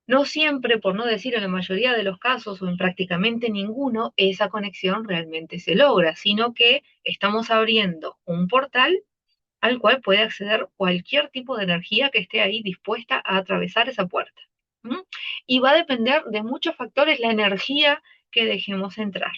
no siempre, por no decir en la mayoría de los casos o en prácticamente ninguno, esa conexión realmente se logra, sino que estamos abriendo un portal al cual puede acceder cualquier tipo de energía que esté ahí dispuesta a atravesar esa puerta. ¿Mm? Y va a depender de muchos factores la energía que dejemos entrar.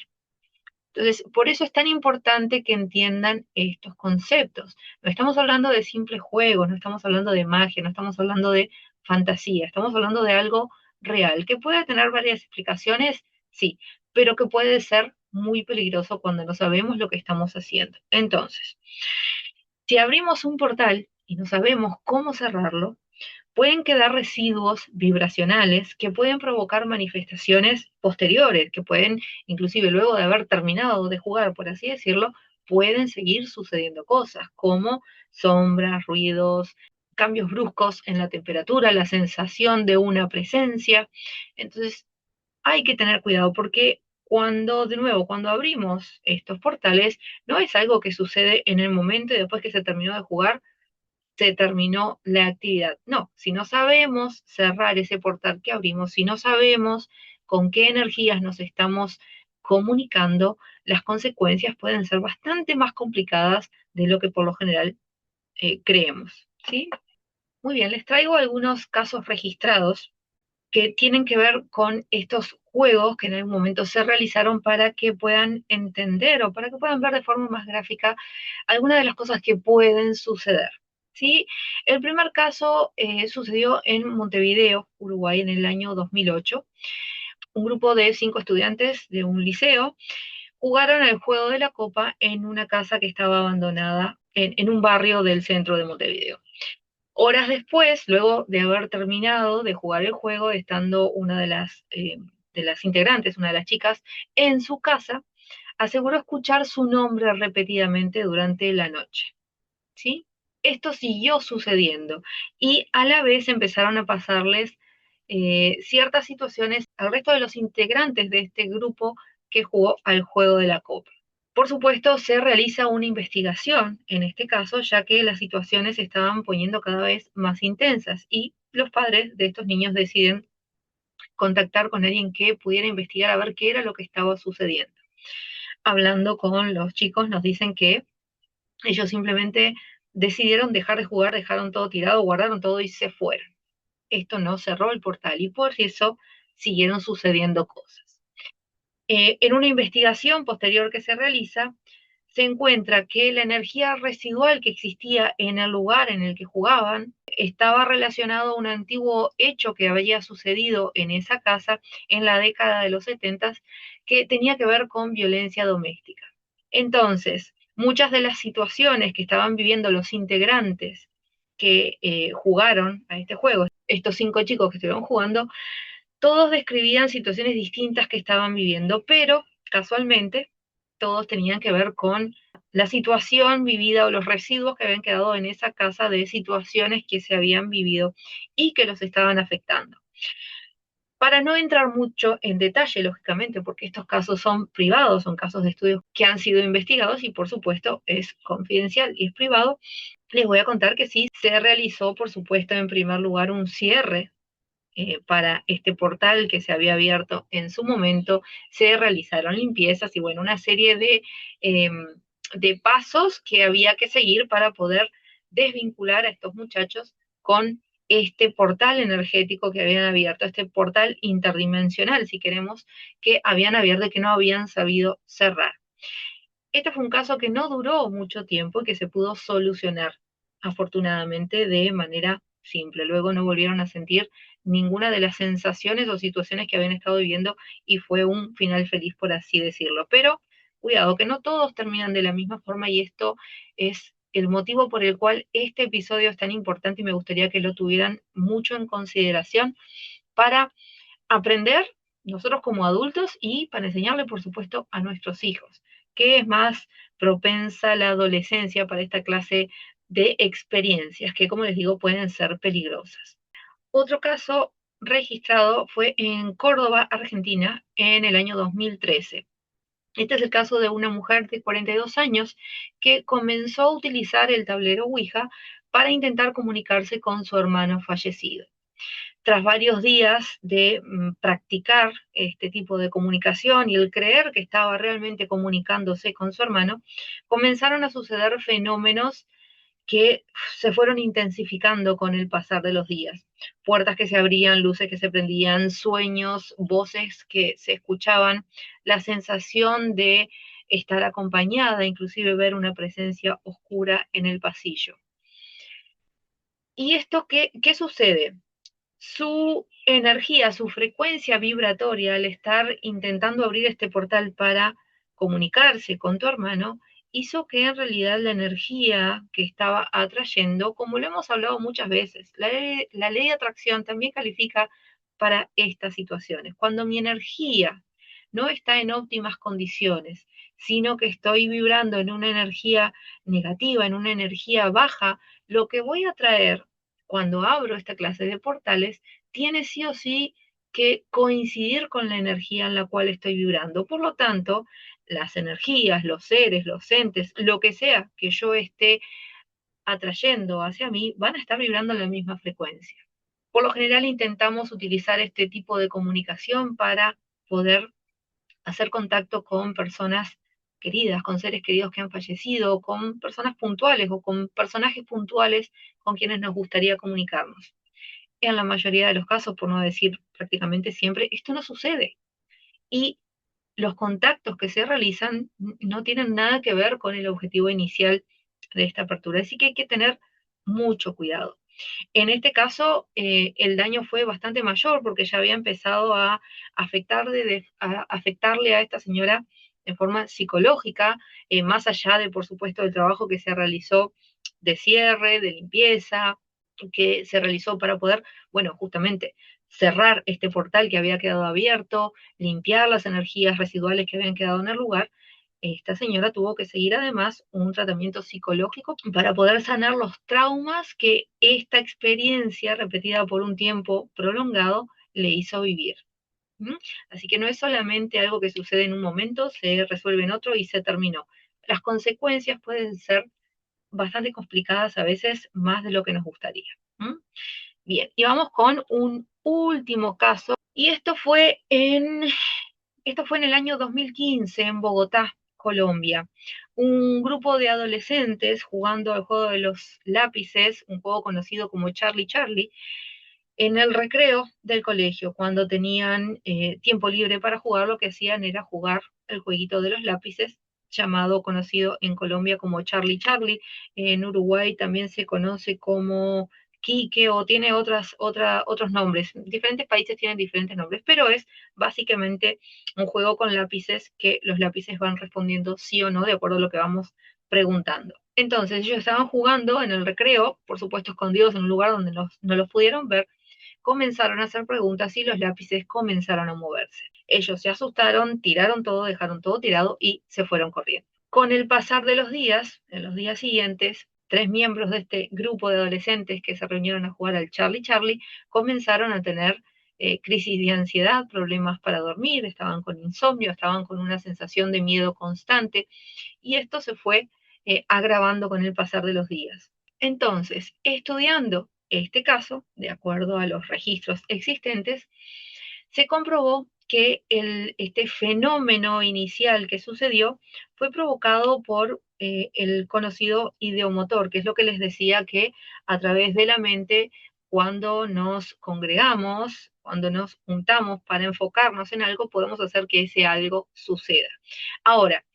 Entonces, por eso es tan importante que entiendan estos conceptos. No estamos hablando de simples juegos, no estamos hablando de magia, no estamos hablando de fantasía, estamos hablando de algo real, que puede tener varias explicaciones, sí, pero que puede ser muy peligroso cuando no sabemos lo que estamos haciendo. Entonces, si abrimos un portal y no sabemos cómo cerrarlo, pueden quedar residuos vibracionales que pueden provocar manifestaciones posteriores, que pueden, inclusive luego de haber terminado de jugar, por así decirlo, pueden seguir sucediendo cosas como sombras, ruidos, cambios bruscos en la temperatura, la sensación de una presencia. Entonces, hay que tener cuidado porque cuando, de nuevo, cuando abrimos estos portales, no es algo que sucede en el momento y después que se terminó de jugar, se terminó la actividad. No, si no sabemos cerrar ese portal que abrimos, si no sabemos con qué energías nos estamos comunicando, las consecuencias pueden ser bastante más complicadas de lo que por lo general creemos. ¿Sí? Muy bien, les traigo algunos casos registrados que tienen que ver con estos juegos que en algún momento se realizaron para que puedan entender o para que puedan ver de forma más gráfica algunas de las cosas que pueden suceder. ¿Sí? El primer caso sucedió en Montevideo, Uruguay, en el año 2008. Un grupo de 5 estudiantes de un liceo jugaron el juego de la copa en una casa que estaba abandonada en un barrio del centro de Montevideo. Horas después, luego de haber terminado de jugar el juego, estando una de las integrantes, una de las chicas, en su casa, aseguró escuchar su nombre repetidamente durante la noche. ¿Sí? Esto siguió sucediendo y a la vez empezaron a pasarles ciertas situaciones al resto de los integrantes de este grupo que jugó al juego de la copa. Por supuesto, se realiza una investigación en este caso, ya que las situaciones se estaban poniendo cada vez más intensas y los padres de estos niños deciden contactar con alguien que pudiera investigar a ver qué era lo que estaba sucediendo. Hablando con los chicos, nos dicen que ellos simplemente decidieron dejar de jugar, dejaron todo tirado, guardaron todo y se fueron. Esto no cerró el portal y por eso siguieron sucediendo cosas. En una investigación posterior que se realiza, se encuentra que la energía residual que existía en el lugar en el que jugaban estaba relacionado a un antiguo hecho que había sucedido en esa casa en la década de los 70 que tenía que ver con violencia doméstica. Entonces, muchas de las situaciones que estaban viviendo los integrantes que jugaron a este juego, estos 5 chicos que estuvieron jugando, todos describían situaciones distintas que estaban viviendo, pero casualmente todos tenían que ver con la situación vivida o los residuos que habían quedado en esa casa de situaciones que se habían vivido y que los estaban afectando. Para no entrar mucho en detalle, lógicamente, porque estos casos son privados, son casos de estudios que han sido investigados y por supuesto es confidencial y es privado, les voy a contar que sí se realizó, por supuesto, en primer lugar un cierre para este portal que se había abierto en su momento, se realizaron limpiezas y bueno, una serie eh, de pasos que había que seguir para poder desvincular a estos muchachos con este portal energético que habían abierto, este portal interdimensional, si queremos, que habían abierto y que no habían sabido cerrar. Este fue un caso que no duró mucho tiempo y que se pudo solucionar, afortunadamente, de manera simple. Luego no volvieron a sentir ninguna de las sensaciones o situaciones que habían estado viviendo y fue un final feliz, por así decirlo. Pero cuidado, que no todos terminan de la misma forma y esto es el motivo por el cual este episodio es tan importante y me gustaría que lo tuvieran mucho en consideración para aprender nosotros como adultos y para enseñarle, por supuesto, a nuestros hijos, que es más propensa la adolescencia para esta clase de experiencias que, como les digo, pueden ser peligrosas. Otro caso registrado fue en Córdoba, Argentina, en el año 2013. Este es el caso de una mujer de 42 años que comenzó a utilizar el tablero Ouija para intentar comunicarse con su hermano fallecido. Tras varios días de practicar este tipo de comunicación y el creer que estaba realmente comunicándose con su hermano, comenzaron a suceder fenómenos que se fueron intensificando con el pasar de los días. Puertas que se abrían, luces que se prendían, sueños, voces que se escuchaban, la sensación de estar acompañada, inclusive ver una presencia oscura en el pasillo. ¿Y esto qué sucede? Su energía, su frecuencia vibratoria al estar intentando abrir este portal para comunicarse con tu hermano, hizo que en realidad la energía que estaba atrayendo, como lo hemos hablado muchas veces, la ley de atracción también califica para estas situaciones. Cuando mi energía no está en óptimas condiciones, sino que estoy vibrando en una energía negativa, en una energía baja, lo que voy a traer cuando abro esta clase de portales, tiene sí o sí que coincidir con la energía en la cual estoy vibrando. Por lo tanto, las energías, los seres, los entes, lo que sea que yo esté atrayendo hacia mí, van a estar vibrando en la misma frecuencia. Por lo general intentamos utilizar este tipo de comunicación para poder hacer contacto con personas queridas, con seres queridos que han fallecido, con personas puntuales o con personajes puntuales con quienes nos gustaría comunicarnos. En la mayoría de los casos, por no decir prácticamente siempre, esto no sucede. Y los contactos que se realizan no tienen nada que ver con el objetivo inicial de esta apertura. Así que hay que tener mucho cuidado. En este caso, el daño fue bastante mayor porque ya había empezado a afectarle a esta señora de forma psicológica, más allá de, por supuesto, el trabajo que se realizó de cierre, de limpieza, que se realizó para poder, bueno, justamente cerrar este portal que había quedado abierto, limpiar las energías residuales que habían quedado en el lugar. Esta señora tuvo que seguir además un tratamiento psicológico para poder sanar los traumas que esta experiencia repetida por un tiempo prolongado le hizo vivir. ¿Mm? Así que no es solamente algo que sucede en un momento, se resuelve en otro y se terminó. Las consecuencias pueden ser bastante complicadas a veces, más de lo que nos gustaría. ¿Mm? Bien, y vamos con un último caso, y esto fue en el año 2015 en Bogotá, Colombia. Un grupo de adolescentes jugando al juego de los lápices, un juego conocido como Charlie Charlie, en el recreo del colegio, cuando tenían tiempo libre para jugar, lo que hacían era jugar el jueguito de los lápices, llamado, conocido en Colombia como Charlie Charlie. En Uruguay también se conoce como Quique o tiene otros nombres. Diferentes países tienen diferentes nombres, pero es básicamente un juego con lápices que los lápices van respondiendo sí o no de acuerdo a lo que vamos preguntando. Entonces ellos estaban jugando en el recreo, por supuesto escondidos en un lugar donde no los pudieron ver, comenzaron a hacer preguntas y los lápices comenzaron a moverse. Ellos se asustaron, tiraron todo, dejaron todo tirado y se fueron corriendo. Con el pasar de los días, en los días siguientes, tres miembros de este grupo de adolescentes que se reunieron a jugar al Charlie Charlie comenzaron a tener crisis de ansiedad, problemas para dormir, estaban con insomnio, estaban con una sensación de miedo constante y esto se fue agravando con el pasar de los días. Entonces, estudiando este caso, de acuerdo a los registros existentes, se comprobó que este fenómeno inicial que sucedió fue provocado por el conocido ideomotor, que es lo que les decía que a través de la mente, cuando nos congregamos, cuando nos juntamos para enfocarnos en algo, podemos hacer que ese algo suceda. Ahora,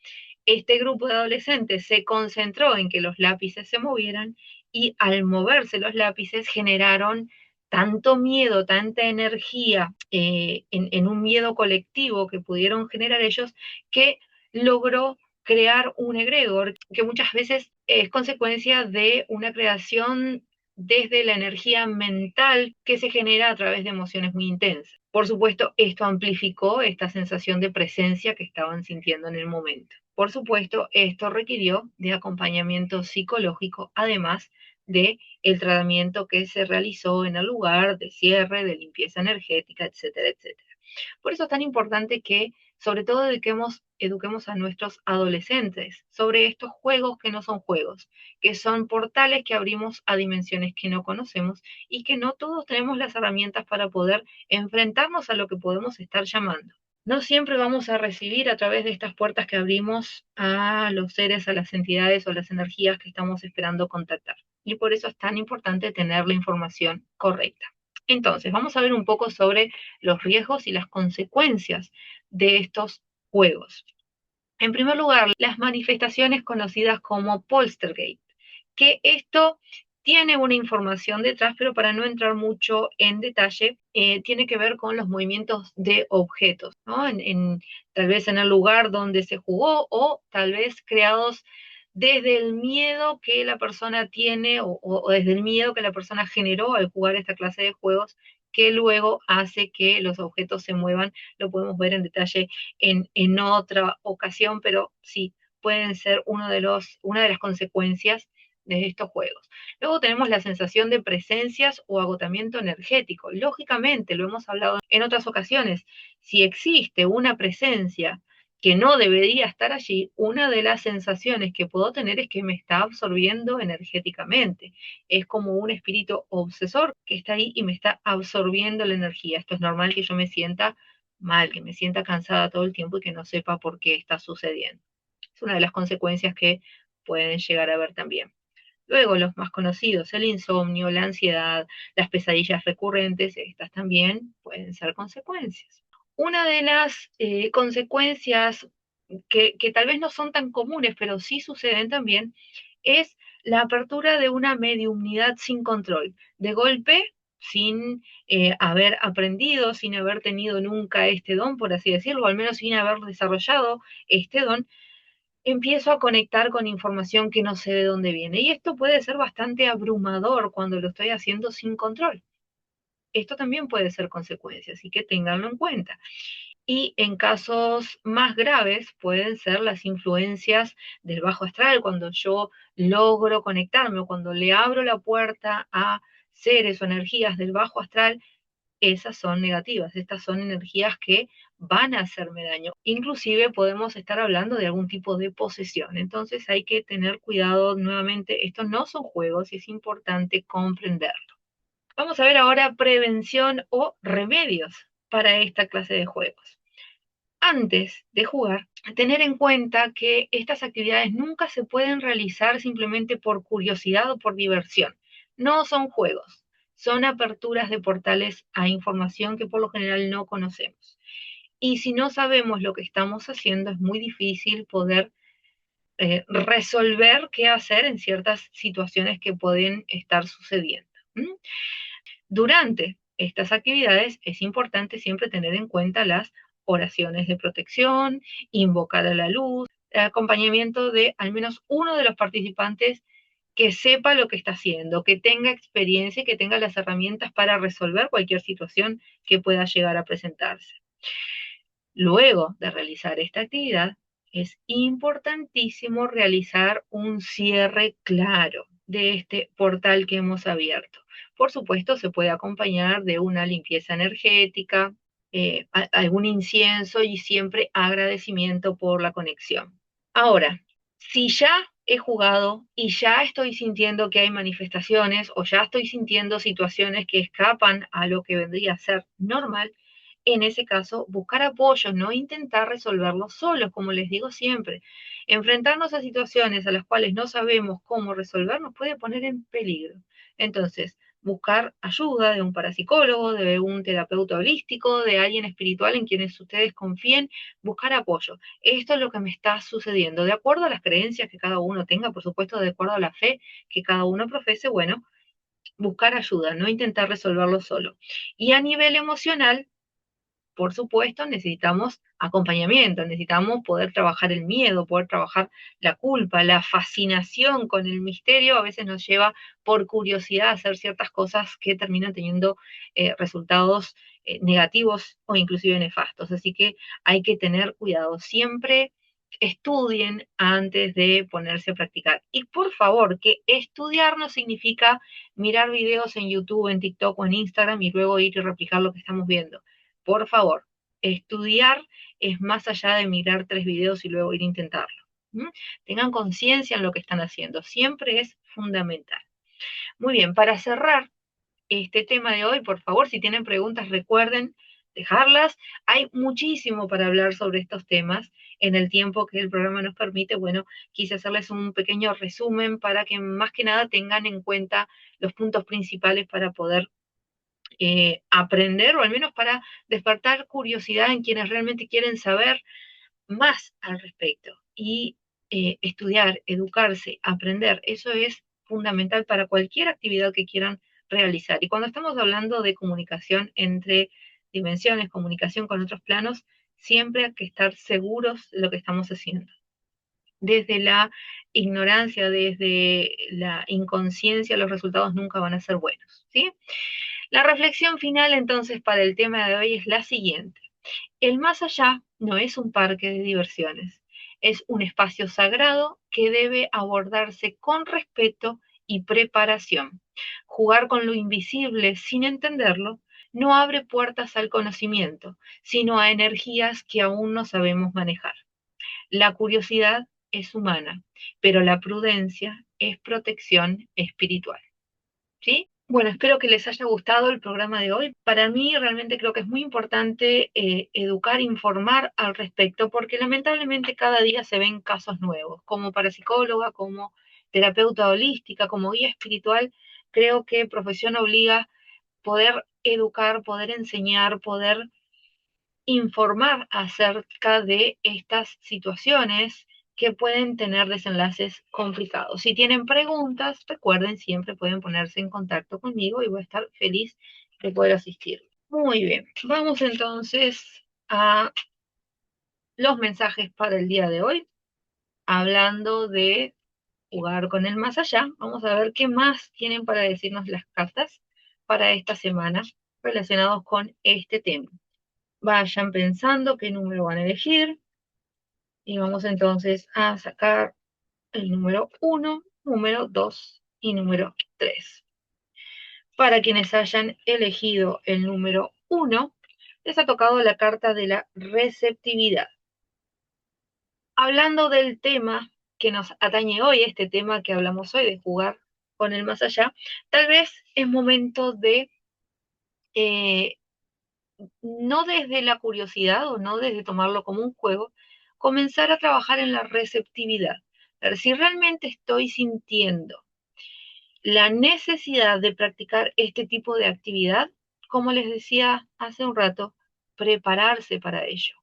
este grupo de adolescentes se concentró en que los lápices se movieran y al moverse los lápices generaron tanto miedo, tanta energía en un miedo colectivo que pudieron generar ellos, que logró crear un egregor que muchas veces es consecuencia de una creación desde la energía mental que se genera a través de emociones muy intensas. Por supuesto, esto amplificó esta sensación de presencia que estaban sintiendo en el momento. Por supuesto, esto requirió de acompañamiento psicológico, además de el tratamiento que se realizó en el lugar de cierre, de limpieza energética, etcétera, etcétera. Por eso es tan importante que, sobre todo, eduquemos a nuestros adolescentes sobre estos juegos que no son juegos, que son portales que abrimos a dimensiones que no conocemos y que no todos tenemos las herramientas para poder enfrentarnos a lo que podemos estar llamando. No siempre vamos a recibir a través de estas puertas que abrimos a los seres, a las entidades o las energías que estamos esperando contactar. Y por eso es tan importante tener la información correcta. Entonces, vamos a ver un poco sobre los riesgos y las consecuencias de estos juegos. En primer lugar, las manifestaciones conocidas como poltergeist, que esto tiene una información detrás, pero para no entrar mucho en detalle, tiene que ver con los movimientos de objetos, ¿no? Tal vez en el lugar donde se jugó o tal vez creados desde el miedo que la persona tiene o desde el miedo que la persona generó al jugar esta clase de juegos, que luego hace que los objetos se muevan. Lo podemos ver en detalle en otra ocasión, pero sí, pueden ser una de las consecuencias de estos juegos. Luego tenemos la sensación de presencias o agotamiento energético. Lógicamente, lo hemos hablado en otras ocasiones, si existe una presencia que no debería estar allí, una de las sensaciones que puedo tener es que me está absorbiendo energéticamente. Es como un espíritu obsesor que está ahí y me está absorbiendo la energía. Esto es normal que yo me sienta mal, que me sienta cansada todo el tiempo y que no sepa por qué está sucediendo. Es una de las consecuencias que pueden llegar a ver también. Luego, los más conocidos, el insomnio, la ansiedad, las pesadillas recurrentes, estas también pueden ser consecuencias. Una de las consecuencias que tal vez no son tan comunes, pero sí suceden también, es la apertura de una mediumnidad sin control. De golpe, sin haber aprendido, sin haber tenido nunca este don, por así decirlo, o al menos sin haber desarrollado este don, empiezo a conectar con información que no sé de dónde viene. Y esto puede ser bastante abrumador cuando lo estoy haciendo sin control. Esto también puede ser consecuencia, así que ténganlo en cuenta. Y en casos más graves pueden ser las influencias del bajo astral, cuando yo logro conectarme o cuando le abro la puerta a seres o energías del bajo astral. Esas son negativas, estas son energías que van a hacerme daño. Inclusive podemos estar hablando de algún tipo de posesión. Entonces hay que tener cuidado nuevamente. Estos no son juegos y es importante comprenderlo. Vamos a ver ahora prevención o remedios para esta clase de juegos. antes de jugar, tener en cuenta que estas actividades nunca se pueden realizar simplemente por curiosidad o por diversión. No son juegos, son aperturas de portales a información que por lo general no conocemos. Y si no sabemos lo que estamos haciendo, es muy difícil poder resolver qué hacer en ciertas situaciones que pueden estar sucediendo. Durante estas actividades es importante siempre tener en cuenta las oraciones de protección, invocar a la luz, el acompañamiento de al menos uno de los participantes que sepa lo que está haciendo, que tenga experiencia y que tenga las herramientas para resolver cualquier situación que pueda llegar a presentarse. Luego de realizar esta actividad, es importantísimo realizar un cierre claro de este portal que hemos abierto. Por supuesto, se puede acompañar de una limpieza energética, algún incienso y siempre agradecimiento por la conexión. Ahora, si ya he jugado y ya estoy sintiendo que hay manifestaciones o ya estoy sintiendo situaciones que escapan a lo que vendría a ser normal, en ese caso, buscar apoyo, no intentar resolverlo solos, como les digo siempre. Enfrentarnos a situaciones a las cuales no sabemos cómo resolver nos puede poner en peligro. Entonces, buscar ayuda de un parapsicólogo, de un terapeuta holístico, de alguien espiritual en quienes ustedes confíen, buscar apoyo. Esto es lo que me está sucediendo. De acuerdo a las creencias que cada uno tenga, por supuesto, de acuerdo a la fe que cada uno profese, bueno, buscar ayuda, no intentar resolverlo solo. Y a nivel emocional, por supuesto, necesitamos acompañamiento, necesitamos poder trabajar el miedo, poder trabajar la culpa, la fascinación con el misterio, a veces nos lleva por curiosidad a hacer ciertas cosas que terminan teniendo resultados negativos o inclusive nefastos. Así que hay que tener cuidado. Siempre estudien antes de ponerse a practicar. Y por favor, que estudiar no significa mirar videos en YouTube, en TikTok o en Instagram y luego ir y replicar lo que estamos viendo. Por favor, estudiar es más allá de mirar 3 videos y luego ir a intentarlo. ¿Mm? Tengan conciencia en lo que están haciendo, siempre es fundamental. Muy bien, para cerrar este tema de hoy, por favor, si tienen preguntas, recuerden dejarlas. Hay muchísimo para hablar sobre estos temas en el tiempo que el programa nos permite. Bueno, quise hacerles un pequeño resumen para que más que nada tengan en cuenta los puntos principales para poder aprender o al menos para despertar curiosidad en quienes realmente quieren saber más al respecto y estudiar, educarse, aprender. Eso es fundamental para cualquier actividad que quieran realizar. Y cuando estamos hablando de comunicación entre dimensiones, comunicación con otros planos, siempre hay que estar seguros de lo que estamos haciendo. Desde la ignorancia, desde la inconsciencia, los resultados nunca van a ser buenos, ¿sí? La reflexión final entonces para el tema de hoy es la siguiente. El más allá no es un parque de diversiones, es un espacio sagrado que debe abordarse con respeto y preparación. Jugar con lo invisible sin entenderlo no abre puertas al conocimiento, sino a energías que aún no sabemos manejar. La curiosidad es humana, pero la prudencia es protección espiritual. ¿Sí? Bueno, espero que les haya gustado el programa de hoy. Para mí realmente creo que es muy importante educar, informar al respecto, porque lamentablemente cada día se ven casos nuevos. Como parapsicóloga, como terapeuta holística, como guía espiritual, creo que profesión obliga poder educar, poder enseñar, poder informar acerca de estas situaciones que pueden tener desenlaces complicados. Si tienen preguntas, recuerden, siempre pueden ponerse en contacto conmigo y voy a estar feliz de poder asistir. Muy bien, vamos entonces a los mensajes para el día de hoy. Hablando de jugar con el más allá, vamos a ver qué más tienen para decirnos las cartas para esta semana relacionados con este tema. Vayan pensando qué número van a elegir. Y vamos entonces a sacar el número 1, número 2 y número 3. Para quienes hayan elegido el número 1, les ha tocado la carta de la receptividad. Hablando del tema que nos atañe hoy, este tema que hablamos hoy de jugar con el más allá, tal vez es momento de no desde la curiosidad o no desde tomarlo como un juego, comenzar a trabajar en la receptividad. A ver, si realmente estoy sintiendo la necesidad de practicar este tipo de actividad, como les decía hace un rato, prepararse para ello,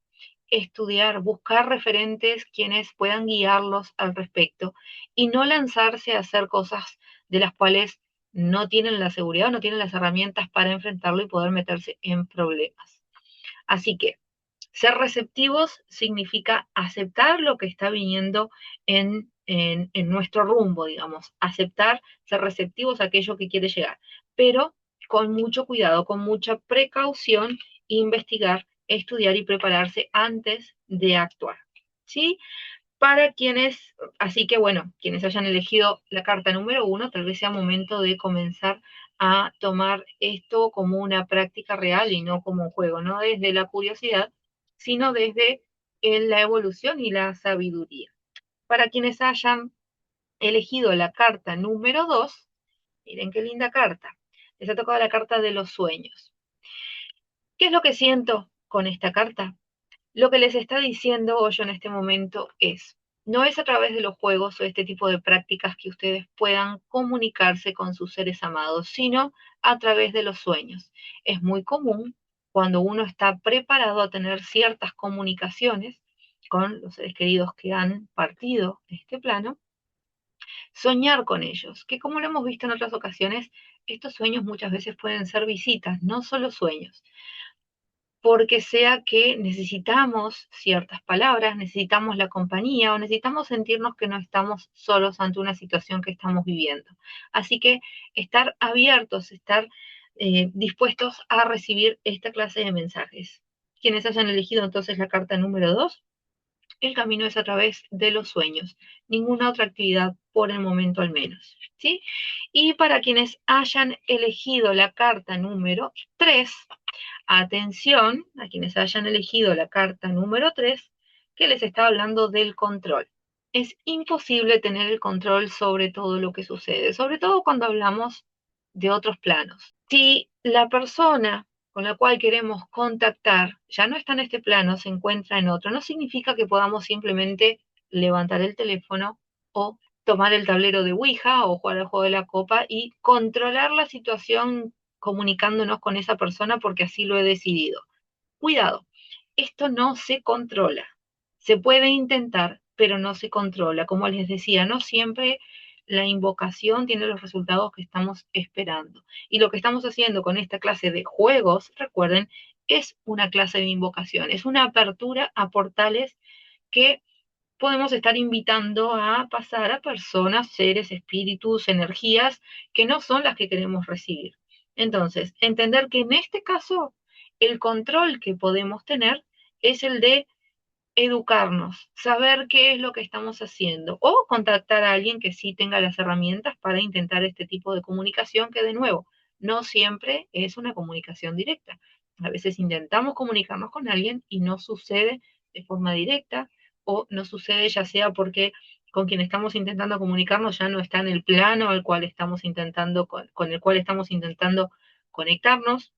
estudiar, buscar referentes quienes puedan guiarlos al respecto y no lanzarse a hacer cosas de las cuales no tienen la seguridad o no tienen las herramientas para enfrentarlo y poder meterse en problemas. Así que ser receptivos significa aceptar lo que está viniendo en nuestro rumbo, digamos, aceptar, ser receptivos a aquello que quiere llegar, pero con mucho cuidado, con mucha precaución, investigar, estudiar y prepararse antes de actuar. ¿Sí? Para quienes, así que bueno, quienes hayan elegido la carta número 1, tal vez sea momento de comenzar a tomar esto como una práctica real y no como un juego, no desde la curiosidad, sino desde la evolución y la sabiduría. Para quienes hayan elegido la carta número 2, miren qué linda carta. Les ha tocado la carta de los sueños. ¿Qué es lo que siento con esta carta? Lo que les está diciendo Hoyo en este momento es, no es a través de los juegos o este tipo de prácticas que ustedes puedan comunicarse con sus seres amados, sino a través de los sueños. Es muy común cuando uno está preparado a tener ciertas comunicaciones con los seres queridos que han partido de este plano, soñar con ellos, que como lo hemos visto en otras ocasiones, estos sueños muchas veces pueden ser visitas, no solo sueños porque sea que necesitamos ciertas palabras, necesitamos la compañía o necesitamos sentirnos que no estamos solos ante una situación que estamos viviendo. Así que estar abiertos, estar dispuestos a recibir esta clase de mensajes. Quienes hayan elegido entonces la carta número 2, el camino es a través de los sueños, ninguna otra actividad por el momento al menos. ¿Sí? Y para quienes hayan elegido la carta número 3, atención a quienes hayan elegido la carta número 3, que les está hablando del control. Es imposible tener el control sobre todo lo que sucede, sobre todo cuando hablamos de otros planos. Si la persona con la cual queremos contactar ya no está en este plano, se encuentra en otro, no significa que podamos simplemente levantar el teléfono o tomar el tablero de Ouija o jugar al juego de la copa y controlar la situación comunicándonos con esa persona porque así lo he decidido. Cuidado, esto no se controla. Se puede intentar, pero no se controla. Como les decía, no siempre la invocación tiene los resultados que estamos esperando. Y lo que estamos haciendo con esta clase de juegos, recuerden, es una clase de invocación, es una apertura a portales que podemos estar invitando a pasar a personas, seres, espíritus, energías que no son las que queremos recibir. Entonces, entender que en este caso el control que podemos tener es el de educarnos, saber qué es lo que estamos haciendo o contactar a alguien que sí tenga las herramientas para intentar este tipo de comunicación que de nuevo no siempre es una comunicación directa. A veces intentamos comunicarnos con alguien y no sucede de forma directa o no sucede ya sea porque con quien estamos intentando comunicarnos ya no está en el plano al cual estamos intentando con el cual estamos intentando conectarnos,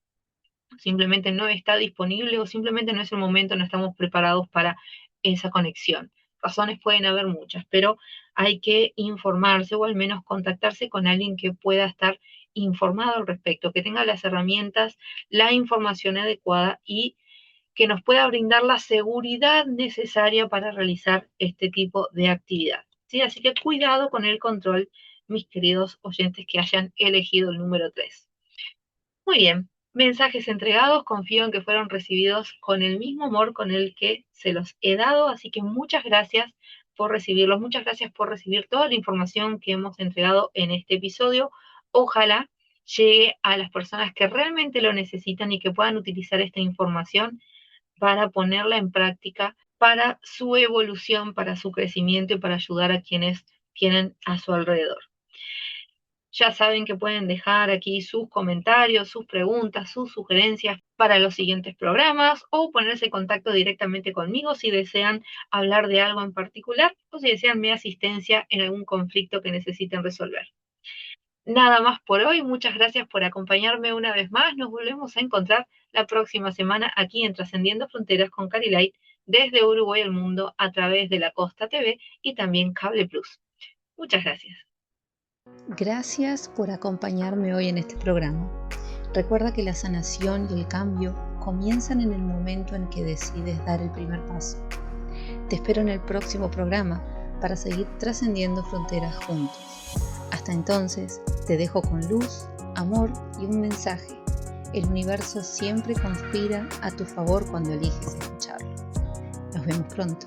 simplemente no está disponible o simplemente no es el momento, no estamos preparados para esa conexión. Razones pueden haber muchas, pero hay que informarse o al menos contactarse con alguien que pueda estar informado al respecto, que tenga las herramientas, la información adecuada y que nos pueda brindar la seguridad necesaria para realizar este tipo de actividad. ¿Sí? Así que cuidado con el control, mis queridos oyentes que hayan elegido el número 3. Muy bien, mensajes entregados, confío en que fueron recibidos con el mismo amor con el que se los he dado, así que muchas gracias por recibirlos, muchas gracias por recibir toda la información que hemos entregado en este episodio. Ojalá llegue a las personas que realmente lo necesitan y que puedan utilizar esta información para ponerla en práctica para su evolución, para su crecimiento y para ayudar a quienes tienen a su alrededor. Ya saben que pueden dejar aquí sus comentarios, sus preguntas, sus sugerencias para los siguientes programas o ponerse en contacto directamente conmigo si desean hablar de algo en particular o si desean mi asistencia en algún conflicto que necesiten resolver. Nada más por hoy, muchas gracias por acompañarme una vez más, nos volvemos a encontrar la próxima semana aquí en Trascendiendo Fronteras con Cari Light, desde Uruguay al mundo a través de la Costa TV y también Cable Plus. Muchas gracias. Gracias por acompañarme hoy en este programa. Recuerda que la sanación y el cambio comienzan en el momento en que decides dar el primer paso. Te espero en el próximo programa para seguir trascendiendo fronteras juntos. Hasta entonces, te dejo con luz, amor y un mensaje. El universo siempre conspira a tu favor cuando eliges escucharlo. Nos vemos pronto.